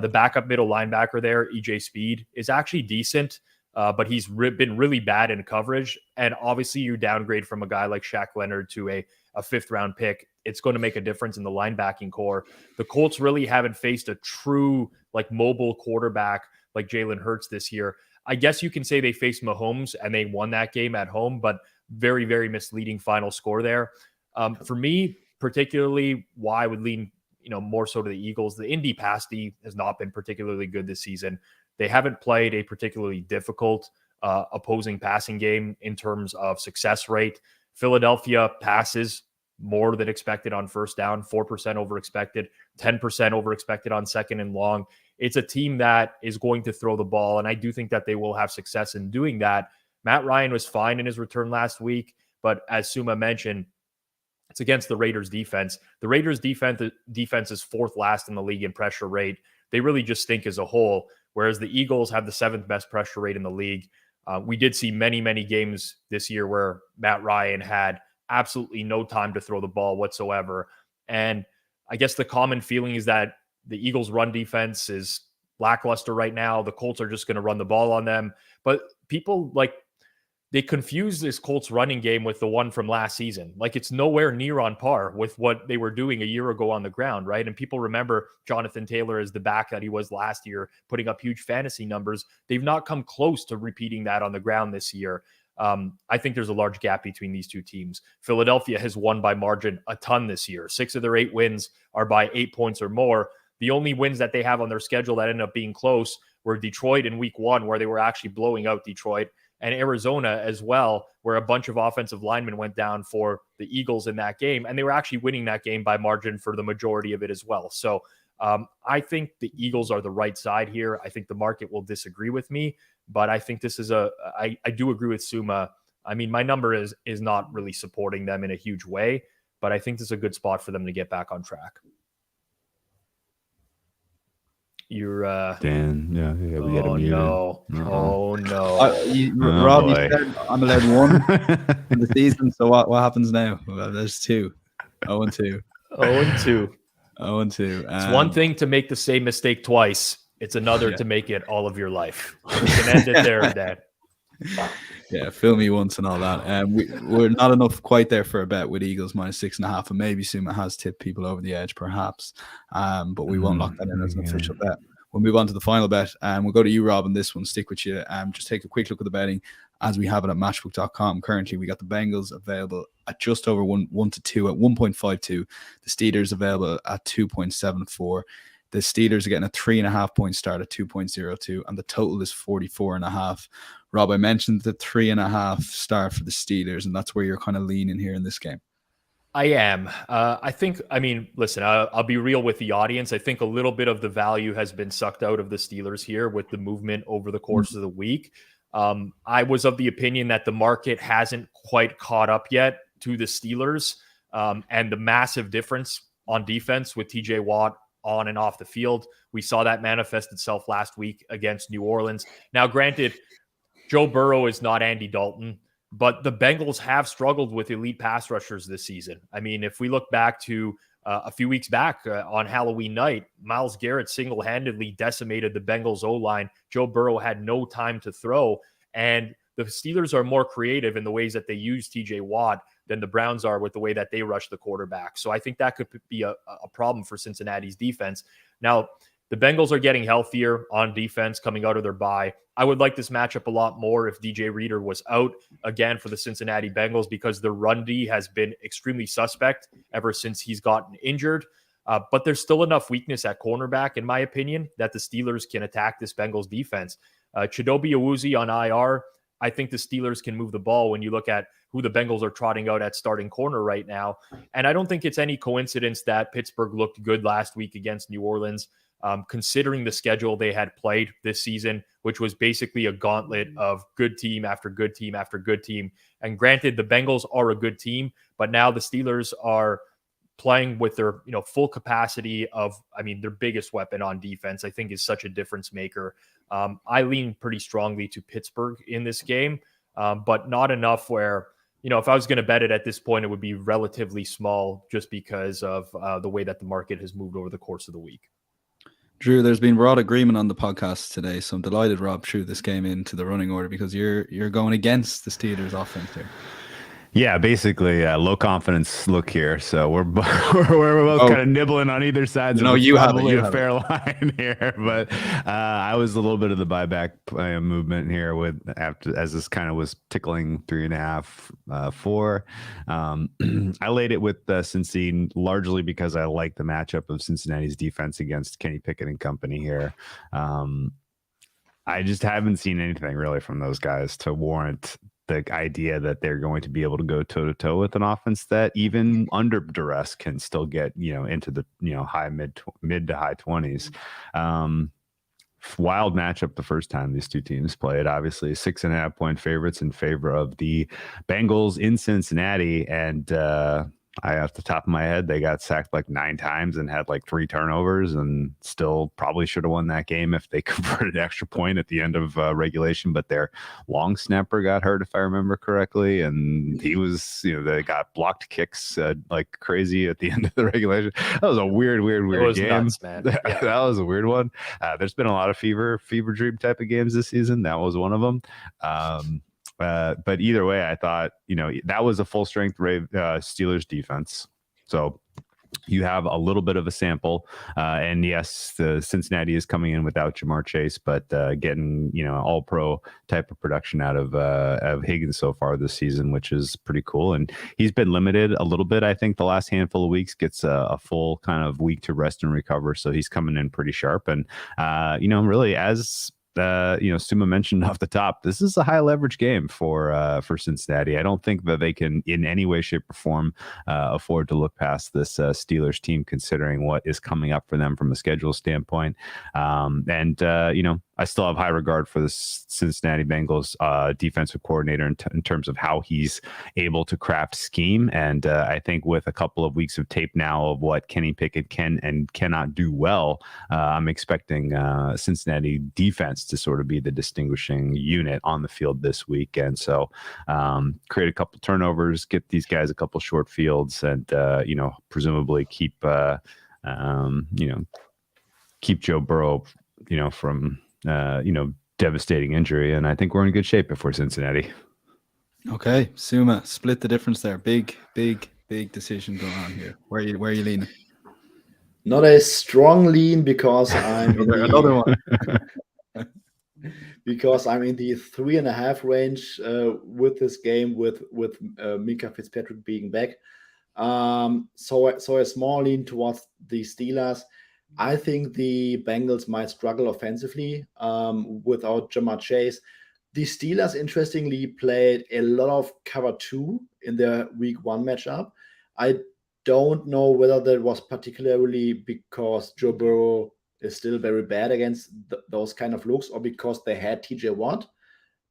The backup middle linebacker there, EJ Speed, is actually decent, but he's been really bad in coverage. And obviously you downgrade from a guy like Shaq Leonard to a 5th-round pick. It's going to make a difference in the linebacking core. The Colts really haven't faced a true mobile quarterback like Jalen Hurts this year. I guess you can say they faced Mahomes and they won that game at home, but very, very misleading final score there. For me, particularly why I would lean, more so to the Eagles. The Indy pass D has not been particularly good this season. They haven't played a particularly difficult opposing passing game in terms of success rate. Philadelphia passes more than expected on first down, 4% over expected, 10% over expected on second and long. It's a team that is going to throw the ball, and I do think that they will have success in doing that. Matt Ryan was fine in his return last week, but as Suma mentioned, it's against the Raiders defense. The Raiders defense is 4th last in the league in pressure rate. They really just stink as a whole, whereas the Eagles have the 7th best pressure rate in the league. We did see many, many games this year where Matt Ryan had absolutely no time to throw the ball whatsoever. And I guess the common feeling is that the Eagles' run defense is lackluster right now. The Colts are just going to run the ball on them. But people they confuse this Colts running game with the one from last season. It's nowhere near on par with what they were doing a year ago on the ground, right? And people remember Jonathan Taylor as the back that he was last year, putting up huge fantasy numbers. They've not come close to repeating that on the ground this year. I think there's a large gap between these two teams. Philadelphia has won by margin a ton this year. 6 of their 8 wins are by 8 points or more. The only wins that they have on their schedule that ended up being close were Detroit in week 1, where they were actually blowing out Detroit, and Arizona as well, where a bunch of offensive linemen went down for the Eagles in that game, and they were actually winning that game by margin for the majority of it as well. So I think the Eagles are the right side here. I think the market will disagree with me, but I think this is I do agree with Suma. I mean, my number is not really supporting them in a huge way, but I think this is a good spot for them to get back on track. You're Dan, yeah, we got oh him no. muted. Oh no. Rob, you boy. said I'm allowed 1 in the season, so what happens now? Well, there's 2. 0-2. 0-2. 0-2. It's one thing to make the same mistake twice. It's another to make it all of your life. We can end it there, Dan. Yeah, fill me once and all that. We're not enough quite there for a bet with Eagles -6.5, and maybe Suma has tipped people over the edge, perhaps. But we won't lock that in as an official bet. We'll move on to the final bet, and we'll go to you, Rob, and this one. Stick with you. Just take a quick look at the betting as we have it at matchbook.com. Currently, we got the Bengals available at just over 1-2 at 1.52. The Steelers available at 2.74. The Steelers are getting a 3.5 point start at 2.02, and the total is 44.5. Rob, I mentioned the 3.5 start for the Steelers, and that's where you're kind of leaning here in this game. I am. Listen, I'll be real with the audience. I think a little bit of the value has been sucked out of the Steelers here with the movement over the course of the week. I was of the opinion that the market hasn't quite caught up yet to the Steelers and the massive difference on defense with TJ Watt on and off the field. We saw that manifest itself last week against New Orleans. Now, granted, Joe Burrow is not Andy Dalton, but the Bengals have struggled with elite pass rushers this season. I mean, if we look back to a few weeks back on Halloween night, Myles Garrett single-handedly decimated the Bengals O-line. Joe Burrow had no time to throw, and the Steelers are more creative in the ways that they use TJ Watt than the Browns are with the way that they rush the quarterback. So I think that could be a problem for Cincinnati's defense. Now, the Bengals are getting healthier on defense coming out of their bye. I would like this matchup a lot more if DJ Reader was out again for the Cincinnati Bengals, because their run D has been extremely suspect ever since he's gotten injured. But there's still enough weakness at cornerback, in my opinion, that the Steelers can attack this Bengals defense. Chidobe Awuzie on IR. I think the Steelers can move the ball when you look at who the Bengals are trotting out at starting corner right now. And I don't think it's any coincidence that Pittsburgh looked good last week against New Orleans, considering the schedule they had played this season, which was basically a gauntlet of good team after good team after good team. And granted, the Bengals are a good team, but now the Steelers are playing with their full capacity of, their biggest weapon on defense, I think, is such a difference maker. I lean pretty strongly to Pittsburgh in this game, but not enough where, if I was going to bet it at this point, it would be relatively small just because of the way that the market has moved over the course of the week. Drew, there's been broad agreement on the podcast today, so I'm delighted Rob threw this game into the running order, because you're going against the Steelers offense here. Yeah, basically low confidence look here. So we're both kind of nibbling on either side. No, you have a fair line here, but I was a little bit of the buyback movement here as this kind of was tickling 3.5, 4. I laid it with Cincy largely because I like the matchup of Cincinnati's defense against Kenny Pickett and company here. I just haven't seen anything really from those guys to warrant the idea that they're going to be able to go toe to toe with an offense that even under duress can still get, into the, mid to high 20s. Wild matchup the first time these two teams played, obviously 6.5 point favorites in favor of the Bengals in Cincinnati. And, off the top of my head, they got sacked like 9 times and had like 3 turnovers, and still probably should have won that game if they converted an extra point at the end of regulation. But their long snapper got hurt, if I remember correctly, and he was, they got blocked kicks like crazy at the end of the regulation. That was a weird game. Nuts, man. Yeah. That was a weird one. There's been a lot of fever dream type of games this season. That was one of them. But either way, I thought, that was a full strength Steelers defense. So you have a little bit of a sample. And yes, the Cincinnati is coming in without Jamar Chase, but getting, all pro type of production out of Higgins so far this season, which is pretty cool. And he's been limited a little bit. I think the last handful of weeks gets a full kind of week to rest and recover. So he's coming in pretty sharp. And, really as Suma mentioned off the top, this is a high leverage game for Cincinnati. I don't think that they can in any way, shape, or form afford to look past this Steelers team, considering what is coming up for them from a schedule standpoint. I still have high regard for the Cincinnati Bengals defensive coordinator in terms of how he's able to craft scheme. And I think with a couple of weeks of tape now of what Kenny Pickett can and cannot do well, I'm expecting Cincinnati defense to sort of be the distinguishing unit on the field this week. And so create a couple turnovers, get these guys a couple short fields, and, presumably keep Joe Burrow, from devastating injury. And I think we're in good shape if we're Cincinnati. Okay, Suma, split the difference there. Big decision going on here. Where are you leaning? Not a strong lean because I'm another one. Because I'm in the 3.5 range with this game with Mika Fitzpatrick being back. So a small lean towards the Steelers. I think the Bengals might struggle offensively without Jamar Chase. The Steelers, interestingly, played a lot of cover 2 in their week 1 matchup. I don't know whether that was particularly because Joe Burrow is still very bad against those kind of looks, or because they had TJ Watt.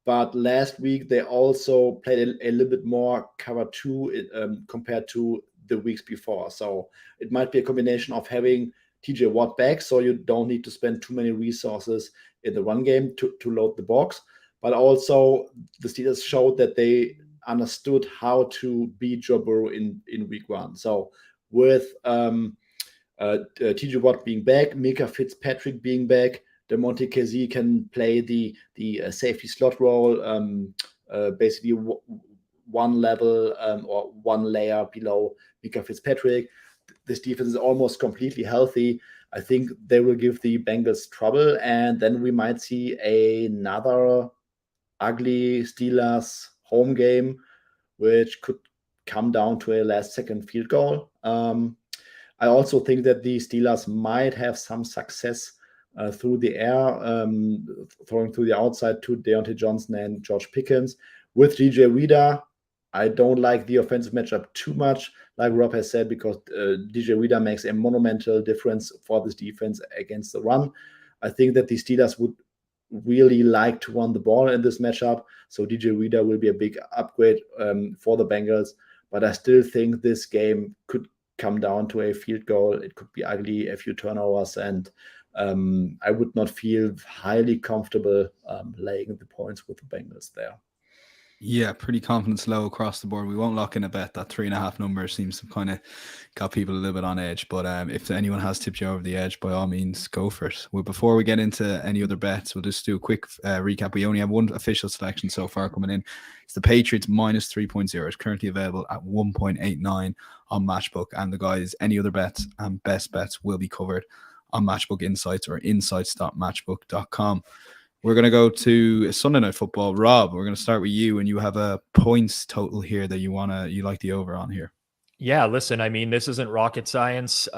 But last week, they also played a little bit more cover 2 compared to the weeks before. So it might be a combination of having TJ Watt back, so you don't need to spend too many resources in the run game to load the box. But also, the Steelers showed that they understood how to beat Joe Burrow in week 1. So with TJ Watt being back, Mika Fitzpatrick being back, DeMonte Casey can play the safety slot role. basically one level or one layer below Mika Fitzpatrick. This defense is almost completely healthy. I think they will give the Bengals trouble, and then we might see another ugly Steelers home game, which could come down to a last-second field goal. I also think that the Steelers might have some success through the air, throwing through the outside to Deontay Johnson and George Pickens. With DJ Reader, I don't like the offensive matchup too much, like Rob has said, because DJ Reader makes a monumental difference for this defense against the run. I think that the Steelers would really like to run the ball in this matchup, so DJ Reader will be a big upgrade for the Bengals, but I still think this game could come down to a field goal. It could be ugly, a few turnovers, and I would not feel highly comfortable laying the points with the Bengals there. Yeah, pretty confidence low across the board. We won't lock in a bet. That 3.5 number seems to kind of got people a little bit on edge. But if anyone has tipped you over the edge, by all means, go for it. Well, before we get into any other bets, we'll just do a quick recap. We only have one official selection so far coming in. It's the Patriots minus 3.0. It's currently available at 1.89 on Matchbook. And the guys, any other bets and best bets will be covered on Matchbook Insights or insights.matchbook.com. We're going to go to Sunday Night Football. Rob, we're going to start with you, and you have a points total here that you like the over on here. Yeah, listen, I mean, this isn't rocket science.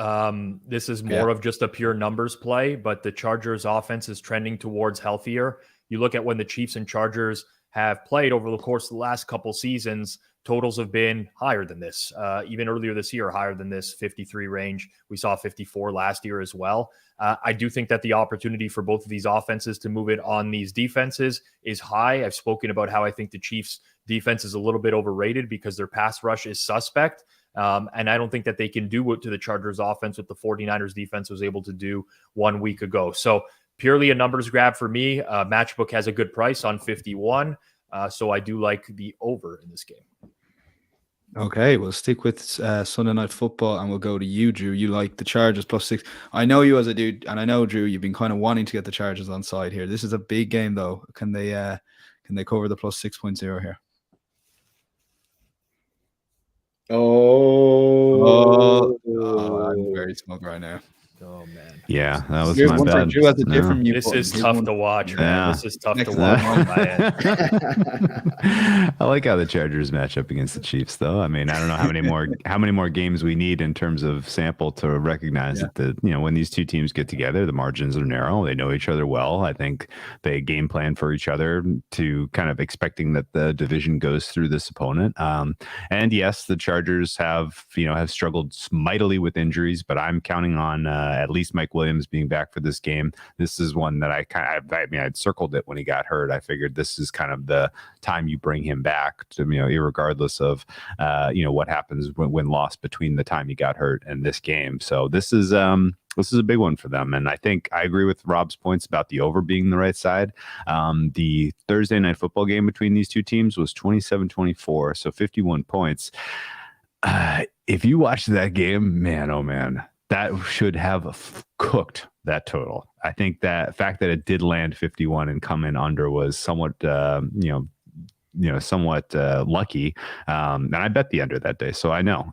This is more of just a pure numbers play, but the Chargers offense is trending towards healthier. You look at when the Chiefs and Chargers have played over the course of the last couple seasons, totals have been higher than this. Even earlier this year, higher than this 53 range. We saw 54 last year as well. I do think that the opportunity for both of these offenses to move it on these defenses is high. I've spoken about how I think the Chiefs defense is a little bit overrated because their pass rush is suspect. And I don't think that they can do what to the Chargers offense what the 49ers defense was able to do 1 week ago. So purely a numbers grab for me. Matchbook has a good price on 51. So I do like the over in this game. Okay, we'll stick with Sunday Night Football, and we'll go to you, Drew. You like the Chargers +6. I know you as a dude, and I know, Drew, you've been kind of wanting to get the Chargers on side here. This is a big game, though. Can they cover the +6.0 here? Oh, I'm very smug right now. Oh man. Yeah, that was my bad. Drew has a different This is tough to watch, man. Yeah. This is tough to watch on my end. I like how the Chargers match up against the Chiefs, though. I mean, I don't know how many more games we need in terms of sample to recognize that when these two teams get together, the margins are narrow. They know each other well. I think they game plan for each other to kind of expecting that the division goes through this opponent. And yes, the Chargers have struggled mightily with injuries, but I'm counting on at least Mike Williams being back for this game. This is one that I'd circled it when he got hurt. I figured this is kind of the time you bring him back to, irregardless of, what happens when lost between the time he got hurt and this game. So this is a big one for them. And I think I agree with Rob's points about the over being the right side. The Thursday Night Football game between these two teams was 27-24, so 51 points. If you watch that game, man, oh man, that should have cooked that total. I think that fact that it did land 51 and come in under was somewhat, somewhat lucky. And I bet the under that day. So I know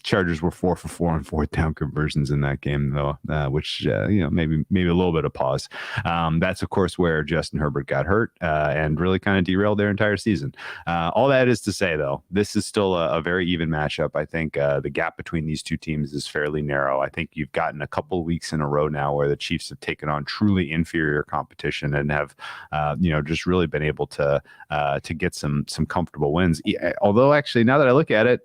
Chargers were 4 for 4 on fourth down conversions in that game, though, which, maybe a little bit of pause. That's, of course, where Justin Herbert got hurt and really kind of derailed their entire season. All that is to say, though, this is still a very even matchup. I think the gap between these two teams is fairly narrow. I think you've gotten a couple of weeks in a row now where the Chiefs have taken on truly inferior competition and have, just really been able to get some comfortable wins. Although, actually, now that I look at it,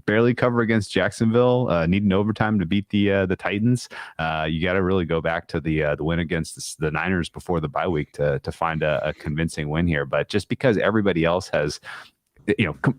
barely cover against Jacksonville, needing overtime to beat the Titans. You got to really go back to the win against the Niners before the bye week to find a convincing win here. But just because everybody else has,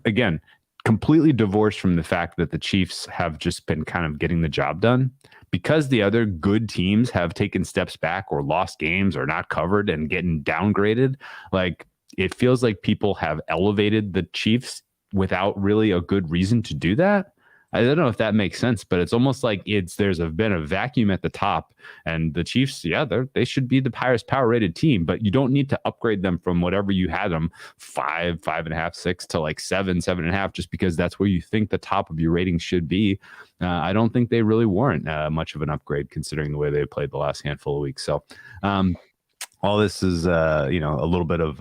again, completely divorced from the fact that the Chiefs have just been kind of getting the job done, because the other good teams have taken steps back or lost games or not covered and getting downgraded, like, it feels like people have elevated the Chiefs without really a good reason to do that. I don't know if that makes sense, but it's almost like there's been a vacuum at the top, and the Chiefs, they should be the highest power rated team, but you don't need to upgrade them from whatever you had them 5.5, 6 to like 7.5, just because that's where you think the top of your rating should be. I don't think they really warrant much of an upgrade considering the way they played the last handful of weeks. So, all this is, a little bit of,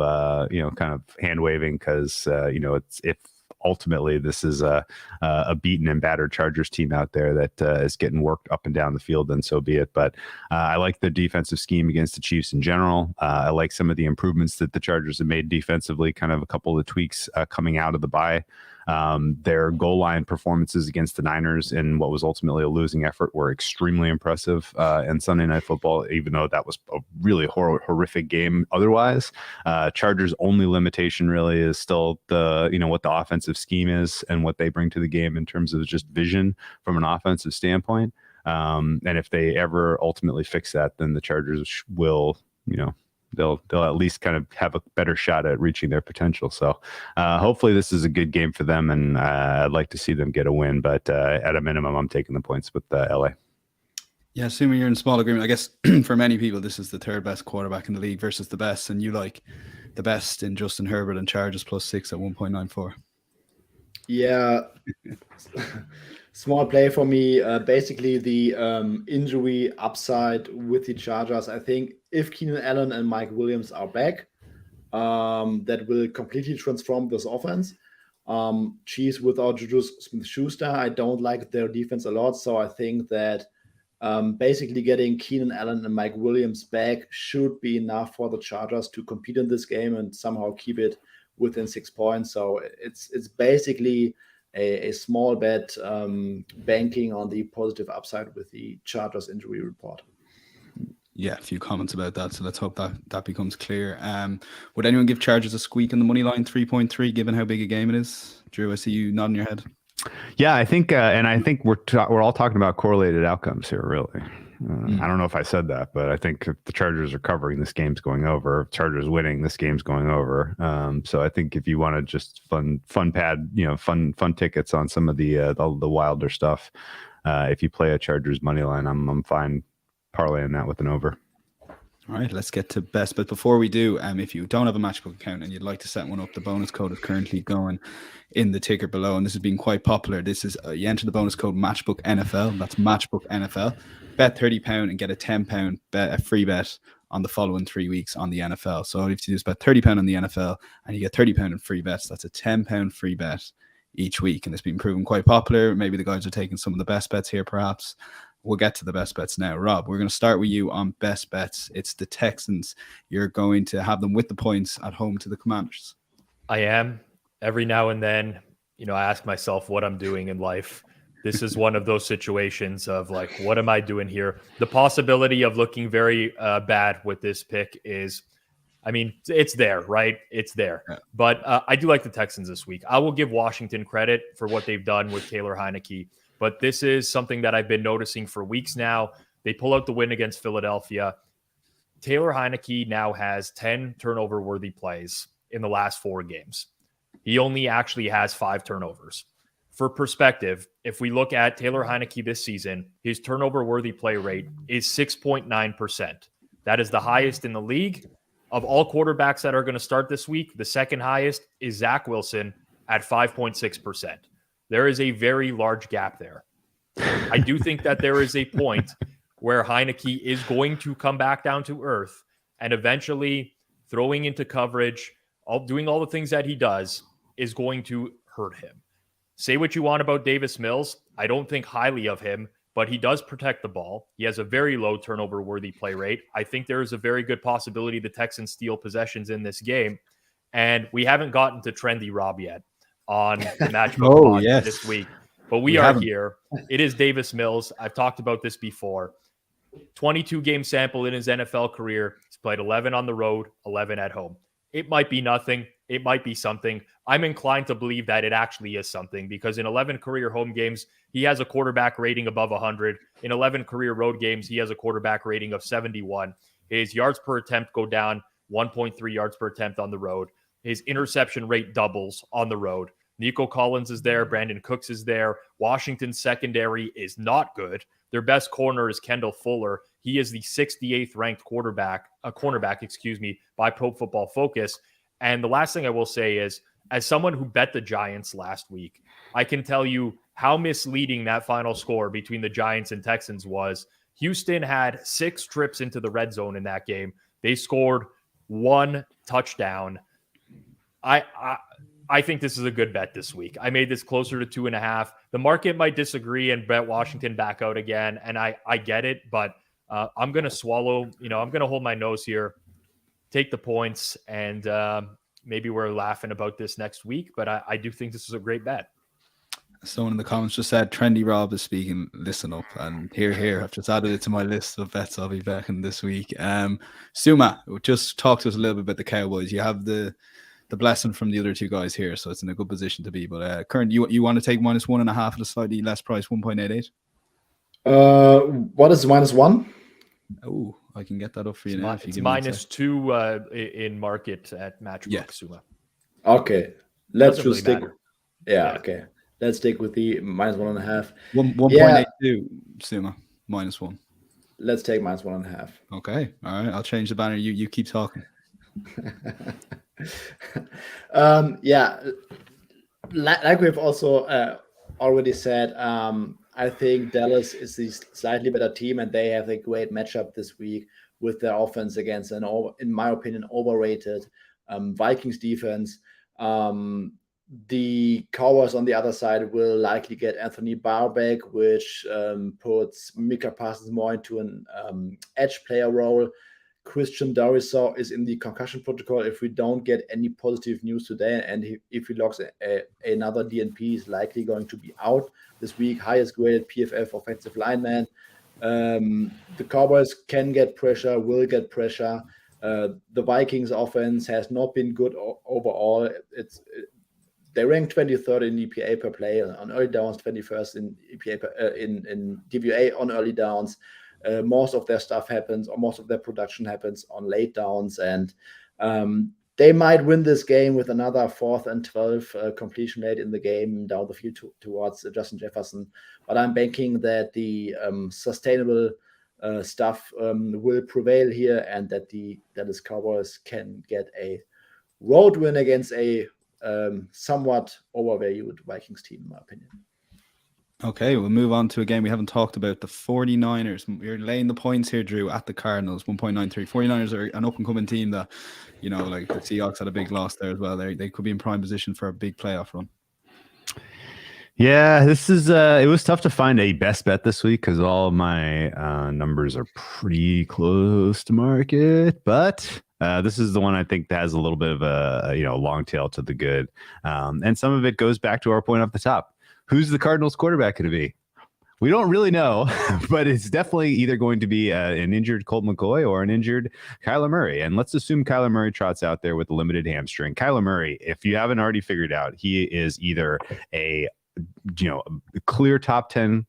kind of hand waving because, if ultimately this is a beaten and battered Chargers team out there that is getting worked up and down the field, then so be it. But I like the defensive scheme against the Chiefs in general. I like some of the improvements that the Chargers have made defensively, kind of a couple of tweaks coming out of the bye. Their goal line performances against the Niners in what was ultimately a losing effort were extremely impressive. And Sunday Night Football, even though that was a really horrific game otherwise, Chargers' only limitation really is still what the offensive scheme is and what they bring to the game in terms of just vision from an offensive standpoint. And if they ever ultimately fix that, then the Chargers will, they'll at least kind of have a better shot at reaching their potential. So hopefully this is a good game for them, and I'd like to see them get a win. But at a minimum, I'm taking the points with LA. Yeah, assuming you're in small agreement, I guess for many people, this is the third best quarterback in the league versus the best, and you like the best in Justin Herbert and Chargers +6 at 1.94. Yeah. Small play for me. Basically, the injury upside with the Chargers. I think if Keenan Allen and Mike Williams are back, that will completely transform this offense. Chiefs without Juju Smith-Schuster, I don't like their defense a lot. So I think that basically getting Keenan Allen and Mike Williams back should be enough for the Chargers to compete in this game and somehow keep it within 6 points. So it's basically a small bet, banking on the positive upside with the Chargers injury report. Yeah, a few comments about that, so let's hope that becomes clear. Would anyone give Chargers a squeak in the money line 3.3, given how big a game it is? Drew, I see you nodding your head. Yeah, I think, and I think we're all talking about correlated outcomes here, really. I don't know if I said that, but I think if the Chargers are covering, this game's going over. If Chargers winning, this game's going over. So I think if you want to just fun tickets on some of the wilder stuff, if you play a Chargers money line, I'm fine parlaying that with an over. All right, let's get to best. But before we do, if you don't have a Matchbook account and you'd like to set one up, the bonus code is currently going in the ticker below, and this has been quite popular. This is you enter the bonus code Matchbook NFL. That's Matchbook NFL. Bet £30 and get a £10 bet, a free bet on the following 3 weeks on the NFL. So all you have to do is bet £30 on the NFL, and you get £30 in free bets. That's a £10 free bet each week, and it's been proven quite popular. Maybe the guys are taking some of the best bets here, perhaps. We'll get to the best bets now. Rob, we're going to start with you on best bets. It's the Texans. You're going to have them with the points at home to the Commanders. I am. Every now and then, I ask myself what I'm doing in life. This is one of those situations of like, what am I doing here? The possibility of looking very bad with this pick is, it's there, right? It's there. Yeah. But I do like the Texans this week. I will give Washington credit for what they've done with Taylor Heineke. But this is something that I've been noticing for weeks now. They pull out the win against Philadelphia. Taylor Heineke now has 10 turnover-worthy plays in the last 4 games. He only actually has 5 turnovers. For perspective, if we look at Taylor Heineke this season, his turnover-worthy play rate is 6.9%. That is the highest in the league. Of all quarterbacks that are going to start this week, the second highest is Zach Wilson at 5.6%. There is a very large gap there. I do think that there is a point where Heineke is going to come back down to earth and eventually throwing into coverage, doing all the things that he does is going to hurt him. Say what you want about Davis Mills. I don't think highly of him, but he does protect the ball. He has a very low turnover-worthy play rate. I think there is a very good possibility the Texans steal possessions in this game. And we haven't gotten to Trendy Rob yet on the Matchbook this week. But we are here. It is Davis Mills. I've talked about this before. 22-game sample in his NFL career. He's played 11 on the road, 11 at home. It might be nothing. It might be something. I'm inclined to believe that it actually is something because in 11 career home games, he has a quarterback rating above 100. In 11 career road games, he has a quarterback rating of 71. His yards per attempt go down 1.3 yards per attempt on the road. His interception rate doubles on the road. Nico Collins is there. Brandon Cooks is there. Washington's secondary is not good. Their best corner is Kendall Fuller. He is the 68th ranked cornerback, by Pro Football Focus. And the last thing I will say is, as someone who bet the Giants last week, I can tell you how misleading that final score between the Giants and Texans was. Houston had 6 trips into the red zone in that game. They scored 1 touchdown. I think this is a good bet this week. I made this closer to 2.5. The market might disagree and bet Washington back out again, and I get it, but I'm going to swallow. I'm going to hold my nose here, take the points, and maybe we're laughing about this next week, but I do think this is a great bet. Someone in the comments just said, Trendy Rob is speaking, listen up. And here, I've just added it to my list of bets I'll be backing this week. Suma, just talk to us a little bit about the Cowboys. You have the blessing from the other 2 guys here, so it's in a good position to be. But Current, you want to take -1.5 at a slightly less price, 1.88? What is -1? Oh, I can get that up for you now. If you it's give me a sec. -2 in market at Matchbook, Yeah. Suma. Okay, let's Doesn't just really stick. matter. Yeah, okay. Let's stick with the -1.5. 1.82, Suma, -1. Let's take -1.5. Okay, all right. I'll change the banner. You keep talking. Like we've also already said, I think Dallas is the slightly better team, and they have a great matchup this week with their offense against in my opinion, overrated Vikings defense. The Cowboys on the other side will likely get Anthony Barr back, which puts Micah Parsons more into an edge player role. Christian Darrisaw is in the concussion protocol if we don't get any positive news today, and if he logs another DNP, he's likely going to be out this week. Highest graded PFF offensive lineman. The Cowboys can get pressure, will get pressure. The Vikings offense has not been good overall. They rank 23rd in EPA per play on early downs, 21st in EPA in DVA on early downs. Most of their stuff happens, or most of their production happens on late downs, and they might win this game with another 4th and 12 completion rate in the game down the field towards Justin Jefferson. But I'm banking that the sustainable stuff will prevail here, and that the Dallas Cowboys can get a road win against a somewhat overvalued Vikings team, in my opinion. Okay, we'll move on to a game we haven't talked about, the 49ers. You're laying the points here, Drew, at the Cardinals, 1.93. 49ers are an up-and-coming team that, like the Seahawks had a big loss there as well. They could be in prime position for a big playoff run. Yeah, this is it was tough to find a best bet this week because all of my numbers are pretty close to market, but this is the one I think that has a little bit of a long tail to the good, and some of it goes back to our point off the top. Who's the Cardinals quarterback going to be? We don't really know, but it's definitely either going to be an injured Colt McCoy or an injured Kyler Murray. And let's assume Kyler Murray trots out there with a limited hamstring. Kyler Murray, if you haven't already figured out, he is either a clear top 10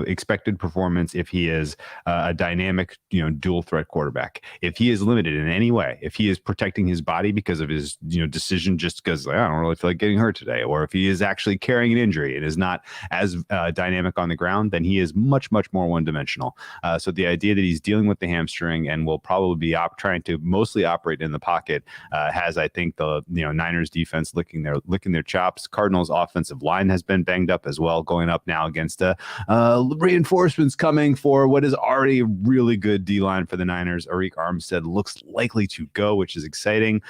expected performance if he is a dynamic, dual threat quarterback. If he is limited in any way, if he is protecting his body because of his, decision just because I don't really feel like getting hurt today, or if he is actually carrying an injury and is not as dynamic on the ground, then he is much, much more one-dimensional. So the idea that he's dealing with the hamstring and will probably be trying to mostly operate in the pocket has, I think, the Niners defense licking their chops. Cardinals offensive line has been banged up as well, going up now against reinforcements coming for what is already a really good D-line for the Niners. Arik Armstead looks likely to go, which is exciting.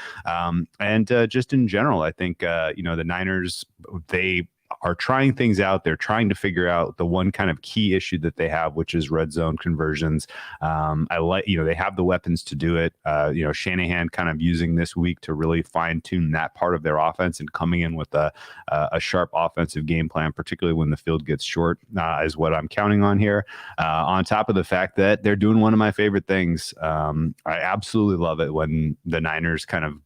And just in general, I think, the Niners, they are trying things out. They're trying to figure out the one kind of key issue that they have, which is red zone conversions. I like, they have the weapons to do it. Shanahan kind of using this week to really fine tune that part of their offense and coming in with a sharp offensive game plan, particularly when the field gets short, is what I'm counting on here. On top of the fact that they're doing one of my favorite things. I absolutely love it when the Niners kind of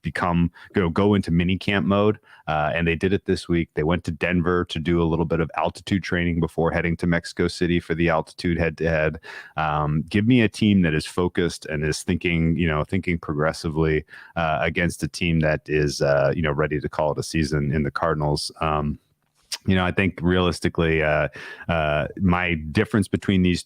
go into mini camp mode. And they did it this week. They went to Denver Denver to do a little bit of altitude training before heading to Mexico City for the altitude head-to-head. Give me a team that is focused and is thinking progressively against a team that is, ready to call it a season in the Cardinals. I think realistically, my difference between these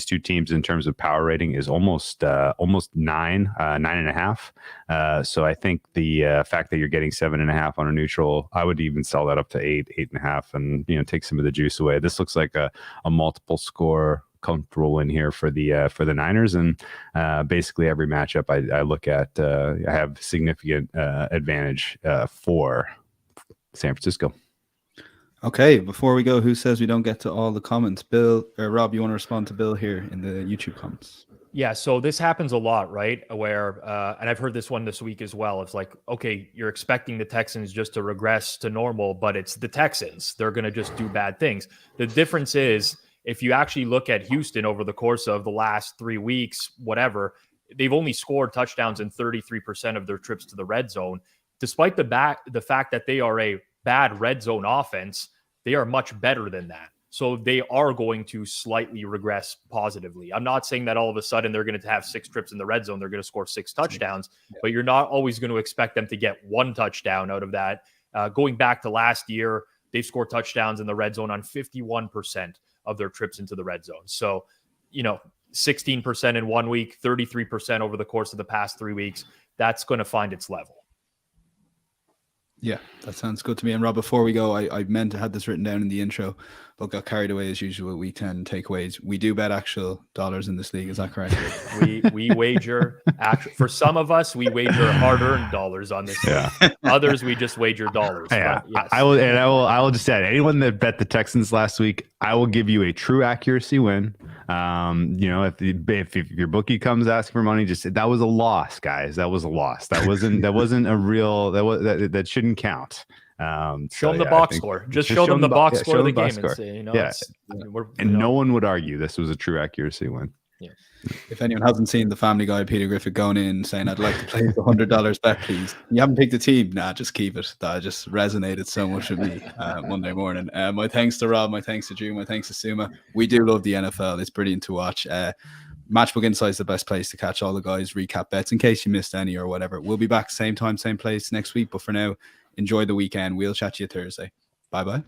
two teams in terms of power rating is almost 9.5. So I think the fact that you're getting 7.5 on a neutral, I would even sell that up to 8.5, and take some of the juice away. This looks like a multiple score comfortable win here for the Niners, and basically every matchup I look at, I have significant advantage for San Francisco. Okay, before we go, who says we don't get to all the comments? Bill or Rob, you want to respond to Bill here in the YouTube comments? Yeah, so this happens a lot, right? Where, and I've heard this one this week as well. It's like, okay, you're expecting the Texans just to regress to normal, but it's the Texans. They're going to just do bad things. The difference is, if you actually look at Houston over the course of the last 3 weeks, whatever, they've only scored touchdowns in 33% of their trips to the red zone. Despite the fact that they are a bad red zone offense, they are much better than that. So they are going to slightly regress positively. I'm not saying that all of a sudden they're going to have 6 trips in the red zone, they're going to score 6 touchdowns, but you're not always going to expect them to get 1 touchdown out of that. Going back to last year, they've scored touchdowns in the red zone on 51% of their trips into the red zone. So, 16% in 1 week, 33% over the course of the past 3 weeks. That's going to find its level. Yeah, that sounds good to me. And Rob, before we go, I meant to have this written down in the intro, but got carried away as usual. Week 10 takeaways. We do bet actual dollars in this league. Is that correct? We wager for some of us, we wager hard-earned dollars on this. Yeah. Others, we just wager dollars. Yeah, yes. I will just add, anyone that bet the Texans last week, I will give you a true accuracy win. If your bookie comes asking for money, just that was a loss, guys. That was a loss. That wasn't a real, that shouldn't count. Show them the box score. Just show them the box score of the game and say, no one would argue this was a true accuracy win. Yeah. If anyone hasn't seen the Family Guy, Peter Griffith going in saying, "I'd like to place $100 bet, please." You haven't picked a team? Nah, just keep it. That just resonated so much with me Monday morning. My thanks to Rob, my thanks to Drew, my thanks to Suma. We do love the NFL. It's brilliant to watch. Matchbook Insight is the best place to catch all the guys' recap bets in case you missed any or whatever. We'll be back same time, same place next week. But for now, enjoy the weekend. We'll chat to you Thursday. Bye-bye.